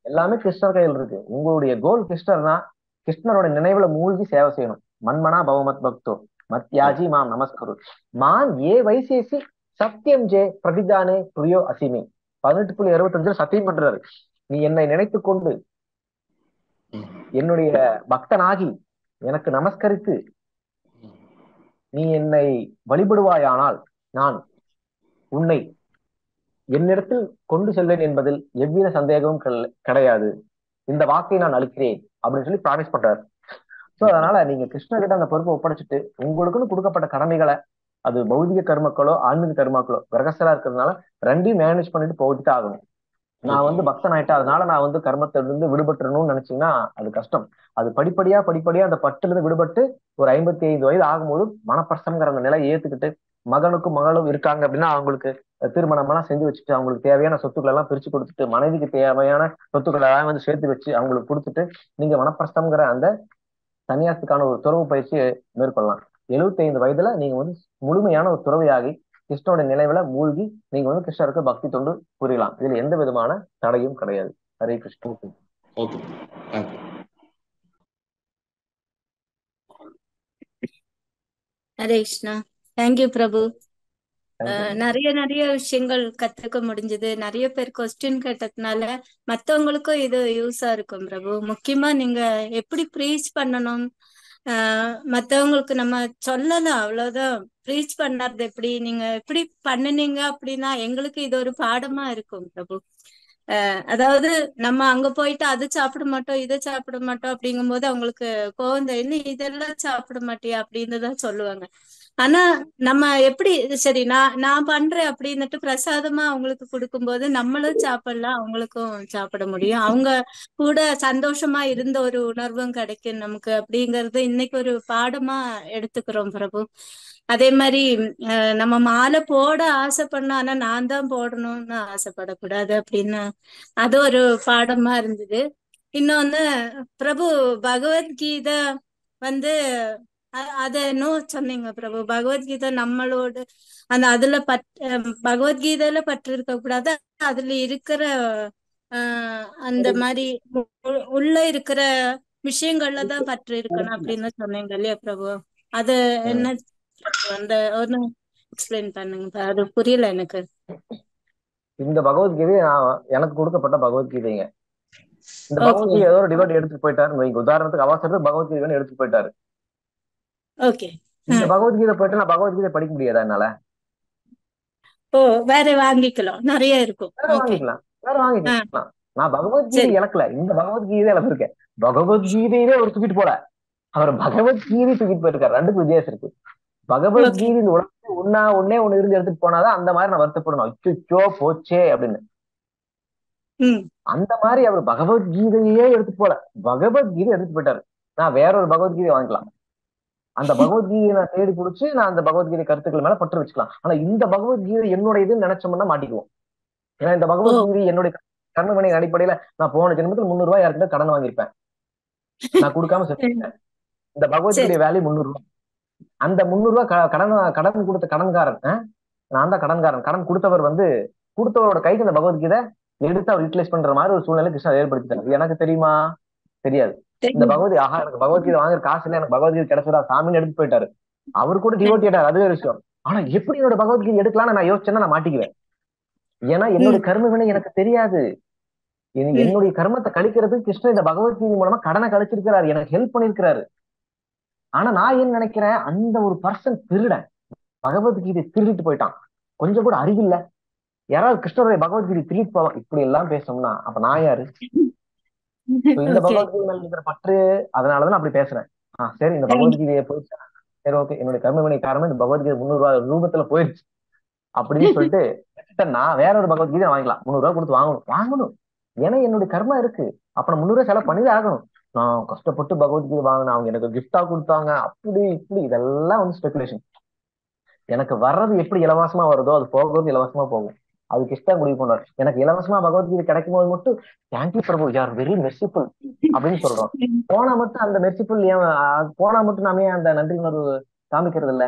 எல்லாமே கிருஷ்ணர் கையில் இருக்கு. உங்களுடைய கோல் கிருஷ்ணர் தான். கிருஷ்ணரோட நினைவுல மூழ்கி சேவை செய்யணும். மன்மனா பவமத் பக்தோ மத்யாஜி மாம் நமஸ்கரு மான் ஏ வைசேசி சத்தியம் ஜே பிரதிதானே புரியோ அசிமே. 18.65 சத்தியம் பண்றாரு. நீ என்னை நினைத்து கொண்டு என்னுடைய பக்தனாகி எனக்கு நமஸ்கரித்து நீ என்னை வழிபடுவாயானால் நான் உன்னை என்னிடத்தில் கொண்டு செல்வேன் என்பதில் எவ்வித சந்தேகமும் கிடையாது. இந்த வாக்கை நான் அளிக்கிறேன் அப்படின்னு சொல்லி ப்ராமிஸ் பண்றாரு. சோ அதனால நீங்க கிருஷ்ணர்கிட்ட அந்த பொறுப்பை ஒப்படைச்சிட்டு உங்களுக்குன்னு கொடுக்கப்பட்ட கடமைகளை, அது பௌதிக கர்மக்களோ ஆன்மீக கர்மாக்களோ கிரகஸ்தரா இருக்கிறதுனால ரெண்டையும் மேனேஜ் பண்ணிட்டு போயிட்டு தான் ஆகணும். நான் வந்து பக்தன் ஆயிட்டேன் அதனால நான் வந்து கர்மத்திலிருந்து விடுபட்டுறணும்னு நினைச்சீங்கன்னா அது கஷ்டம். அது படிப்படியா அந்த பட்டுல இருந்து விடுபட்டு ஒரு 55 வயது ஆகும்போது மனப்பசங்கிற அந்த நிலையை ஏத்துக்கிட்டு, மகனுக்கும் மகளும் இருக்காங்க அப்படின்னா அவங்களுக்கு திருமணம் எல்லாம் செஞ்சு வச்சுட்டு, அவங்களுக்கு தேவையான சொத்துக்களை எல்லாம் பிரிச்சு கொடுத்துட்டு, மனைவிக்கு தேவையான சொத்துக்களை எல்லாம் வந்து சேர்த்து வச்சு அவங்களுக்கு கொடுத்துட்டு நீங்க மனப்பசங்கிற அந்த சன்னியாசத்துக்கான ஒரு துறவு பயிற்சியை மேற்கொள்ளலாம். 75 வயதுல நீங்க வந்து முழுமையான ஒரு துறவியாகி கிருஷ்ணோட நினைவுல மூழ்கி நீங்க வந்து கிருஷ்ணருக்கு பக்தி தொண்டு புரியலாம். இதுல எந்த விதமான தடையும் கிடையாது. ஹரே கிருஷ்ணன். ஹரே கிருஷ்ணா. தேங்க்யூ பிரபு. நிறைய விஷயங்கள் கத்துக்க முடிஞ்சது. நிறைய பேர் கொஸ்டின் கேட்டதுனால மத்தவங்களுக்கும் இது யூஸா இருக்கும் பிரபு. முக்கியமா நீங்க எப்படி ப்ரீச் பண்ணணும், மத்தவங்களுக்கு நம்ம சொல்லலாம், அவ்வளவுதான். ப்ரீச் பண்ணறது எப்படி, நீங்க எப்படி பண்ணுனீங்க அப்படின்னா எங்களுக்கு இது ஒரு பாடமா இருக்கும் பிரபு. அதாவது நம்ம அங்க போயிட்டு அது சாப்பிட மாட்டோம் இதை சாப்பிட மாட்டோம் அப்படிங்கும் போது அவங்களுக்கு கோவம் என்ன இதெல்லாம் சாப்பிட மாட்டியா அப்படின்னு தான் சொல்லுவாங்க. ஆனா நம்ம எப்படி சரி நான் பண்றேன் அப்படின்னுட்டு பிரசாதமா அவங்களுக்கு கொடுக்கும்போது நம்மளும் சாப்பிடலாம், அவங்களுக்கும் சாப்பிட முடியும், அவங்க கூட சந்தோஷமா இருந்த ஒரு உணர்வும் கிடைக்கும் நமக்கு அப்படிங்கறது இன்னைக்கு ஒரு பாடமா எடுத்துக்கிறோம் பிரபு. அதே மாதிரி நம்ம மாலை போட ஆசைப்படணும், ஆனா நான் தான் போடணும்னு ஆசைப்படக்கூடாது அப்படின்னு அது ஒரு பாடமா இருந்தது. இன்னொன்னு பிரபு பகவத்கீதை வந்து அத சொன்னீங்க பிரபு. பகவத்கீதை நம்மளோட அதுல பகவத்கீதையில பற்று இருக்க கூடாது, அதுல இருக்கிற அந்த மாதிரி உள்ள இருக்கிற விஷயங்கள்ல தான் பற்று இருக்கணும் அப்படின்னு சொன்னீங்க இல்லையா பிரபு? அது என்ன அந்த ஒன்னு எக்ஸ்பிளைன் பண்ணுங்க, அது புரியல எனக்கு. இந்த பகவத்கீதை எனக்கு கொடுக்கப்பட்ட பகவத்கீதைங்க. இந்த பகவத்கீதை ஏதோ ஒரு டிவைட் எடுத்துட்டு போயிட்டாரு. உதாரணத்துக்கு அவசரத்துக்கு பகவத்கீதை எடுத்துட்டு போயிட்டாரு. இந்த பகவத்கீதை போயிட்டு நான் பகவத்கீதை படிக்க முடியாதா என்னால? வேற வாங்கிக்கலாம், நிறைய இருக்கும். வேற வாங்கிக்கலாம். நான் பகவத்கீதை இழக்கல, இந்த பகவத்கீதை இழந்திருக்கேன். பகவத்கீதையே ஒரு தூக்கிட்டு போல, அவர் பகவத்கீதை தூக்கிட்டு போயிருக்காரு. ரெண்டுக்கு வித்தியாசம் இருக்கு. பகவத்கீதை இந்த உலகத்துல ஒன்னே ஒண்ணு இருந்து எடுத்துட்டு போனாதான் அந்த மாதிரி நான் வருத்தப்படணும், அச்சோ போச்சே அப்படின்னு. அந்த மாதிரி அவர் பகவத்கீதையே எடுத்துட்டு போல, பகவத்கீதை எடுத்துட்டு போயிட்டாரு. நான் வேற ஒரு பகவத்கீதை வாங்கிக்கலாம், அந்த பகவத்கீதையை நான் தேடி பிடிச்சு நான் அந்த பகவத்கீதை கருத்துக்கள் மேல பற்று வச்சுக்கலாம். ஆனா இந்த பகவத்கீதை என்னோட இதுன்னு நினைச்சோம்னா மாட்டிக்குவோம். ஏன்னா இந்த பகவத்கீதை என்னுடைய கர்மவினையின் அடிப்படையில நான் போன ஜென்மத்தில் 300 ரூபாய் யாருக்கிட்ட கடன் வாங்கியிருப்பேன், நான் கொடுக்காம செத்துட்டேன். இந்த பகவத்கீதை வேல்யூ 300 ரூபாய். அந்த 300 ரூபாய் கடன் கொடுத்த கடன்காரன் நான் தான் கடன்காரன். கடன் கொடுத்தவர் கொடுத்தவரோட கைக்கு இந்த பகவத்கீதை எடுத்து அவர் யூட்டிலைஸ் பண்ற மாதிரி ஒரு சூழ்நிலை கிருஷ்ணர் ஏற்படுத்திட்டாரு. எனக்கு தெரியுமா? தெரியாது. இந்த எனக்கு பகவத்கீதை வாங்குற காசு இல்ல, எனக்கு பகவத்கீதை கிடைச்சதா சாமின்னு எடுத்து போயிட்டாரு. அவரு கூட டிவோட்டி ஆயிட்டாரு, அதுவே விஷயம். ஆனா எப்படி என்னோட பகவத்கீதை எடுக்கலாம்னு நான் யோசிச்சேன்னா நான் மாட்டிக்குவேன். ஏன்னா என்னுடைய கர்ம வினை எனக்கு தெரியாது. என்னுடைய கர்மத்தை கழிக்கிறதுக்கு கிருஷ்ணன் இந்த பகவத்கீதை மூலமா கடனை கழிச்சிருக்கிறாரு, எனக்கு ஹெல்ப் பண்ணிருக்கிறாரு. ஆனா நான் என்ன நினைக்கிறேன், அந்த ஒரு பர்சன் திருடன், பகவத்கீதை திருடிட்டு போயிட்டான், கொஞ்சம் கூட அறிவில்ல. யாராவது கிருஷ்ணருடைய பகவத்கீதை திருடிட்டு போவான். இப்படி எல்லாம் பேசணும்னா அப்ப நான் யாரு? இந்த பகவத்கீதை மேல இருக்கிற பற்று, அதனாலதான் நான் அப்படி பேசுறேன். சரி, இந்த பகவத்கீதையை போயிடுச்சு, சரி ஓகே, என்னுடைய கர்மவினை காரணம் இந்த பகவத்கீதை 300 ரூபாய் ரூபத்துல போயிடுச்சு அப்படின்னு சொல்லிட்டு நான் வேற ஒரு பகவத்கீதை வாங்கிக்கலாம். 300 ரூபாய் கொடுத்து வாங்கணும். ஏன்னா என்னுடைய கர்மா இருக்கு. அப்ப நான் 300 ரூபாய் செலவு பண்ணிதான் ஆகணும். நான் கஷ்டப்பட்டு பகவத்கீதை வாங்கினேன், அவங்க எனக்கு கிஃப்டா கொடுத்தாங்க, அப்படி இப்படி, இதெல்லாம் வந்து ஸ்பெகுலேஷன். எனக்கு வர்றது எப்படி இலவசமா வருதோ அது போகிறது இலவசமா போகும். அது கிருஷ்ணா முடிவு பண்ணுவார். எனக்கு இலவசமா பகவத்கீதை கிடைக்கும் போது மட்டும் thank you Prabhu, you are very merciful அப்படின்னு சொல்றோம். போனா மட்டும் அந்த மெர்சிஃபுல் போனா மட்டும் நாமே அந்த நன்றி உணர்வு காமிக்கிறது இல்ல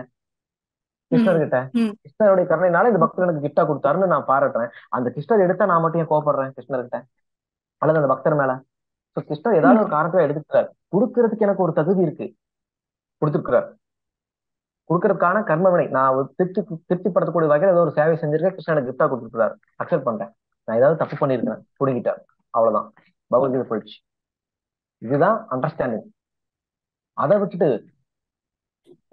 கிருஷ்ணர்கிட்ட. கிருஷ்ணருடைய கருணையினால இந்த பக்தர் எனக்கு கிஃப்டா கொடுத்தாருன்னு நான் பாராட்டுறேன். அந்த கிருஷ்ணர் எடுத்தா நான் மட்டும் ஏன் கோபப்படுறேன் கிருஷ்ணர்கிட்ட அல்லது அந்த பக்தர் மேல? கிருஷ்ணர் ஏதாவது ஒரு காரணத்துல எடுத்துக்கிறார், கொடுக்கறதுக்கு எனக்கு ஒரு தகுதி இருக்கு, கொடுத்துருக்கிறார். கொடுக்கறதுக்கான கர்மவினை நான் திருப்திப்படுத்தக்கூடிய வகையில் ஏதோ ஒரு சேவை செஞ்சிருக்கேன், கிருஷ்ணன் எனக்கு கிஃப்டா கொடுத்துருக்காரு, அக்செப்ட் பண்றேன். நான் ஏதாவது தப்பு பண்ணிருக்கேன், புடுங்கிட்டார், அவ்வளவுதான், பகவத்கீதை போயிடுச்சு. இதுதான் அண்டர்ஸ்டாண்டிங். அதை விட்டுட்டு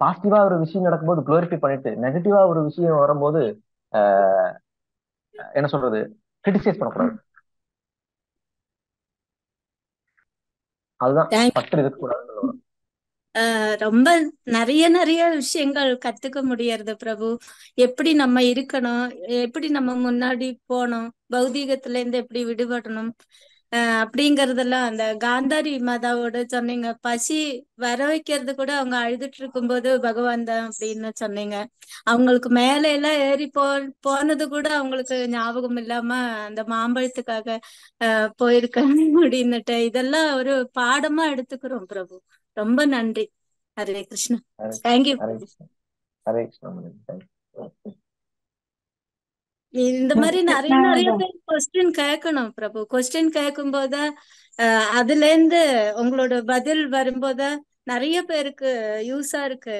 பாசிட்டிவா ஒரு விஷயம் நடக்கும்போது குளோரிஃபை பண்ணிட்டு நெகட்டிவா ஒரு விஷயம் வரும்போது என்ன சொல்றது, கிரிட்டிசைஸ் பண்ணக்கூடாது. அதுதான் பற்று இருக்கக்கூடாது. ரொம்ப நிறைய விஷயங்கள் கத்துக்க முடியறது பிரபு. எப்படி நம்ம இருக்கணும், எப்படி நம்ம முன்னாடி போனோம், பௌதீகத்துல இருந்து எப்படி விடுபடணும் அப்படிங்கறதெல்லாம் அந்த காந்தாரி மாதாவோட சொன்னீங்க. பசி வர வைக்கிறது கூட அவங்க அழுதுட்டு இருக்கும்போது பகவான் தான் அப்படின்னு சொன்னீங்க. அவங்களுக்கு மேல எல்லாம் ஏறி போனது கூட அவங்களுக்கு ஞாபகம் இல்லாம அந்த மாம்பழத்துக்காக போயிருக்காங்க அப்படின்னுட்டு, இதெல்லாம் ஒரு பாடமா எடுத்துக்கிறோம் பிரபு. ரொம்ப நன்றி. ஹரே கிருஷ்ணா. தேங்க்யூ. ஹரே கிருஷ்ணா. இந்த மாதிரி நிறைய பேர் கொஸ்டின் கேட்கணும் பிரபு. கொஸ்டின் கேட்கும் போது அதுல இருந்து உங்களோட பதில் வரும்போது நிறைய பேருக்கு யூஸா இருக்கு.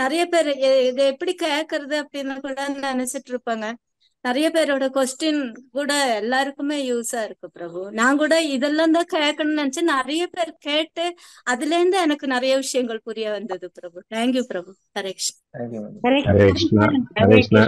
நிறைய பேர் இதை எப்படி கேட்கறது அப்படின்னு கூட நினைச்சிட்டு இருப்பாங்க. நிறைய பேரோட கொஸ்டின் கூட எல்லாருக்குமே யூஸா இருக்கு பிரபு. நான் கூட இதெல்லாம் தான் கேட்கணும்னு நினைச்சு நிறைய பேர் கேட்டு அதுல இருந்து எனக்கு நிறைய விஷயங்கள் புரிய வந்தது பிரபு. தேங்க்யூ பிரபு. ஹரே கிருஷ்ணா. ஹரே கிருஷ்ணா.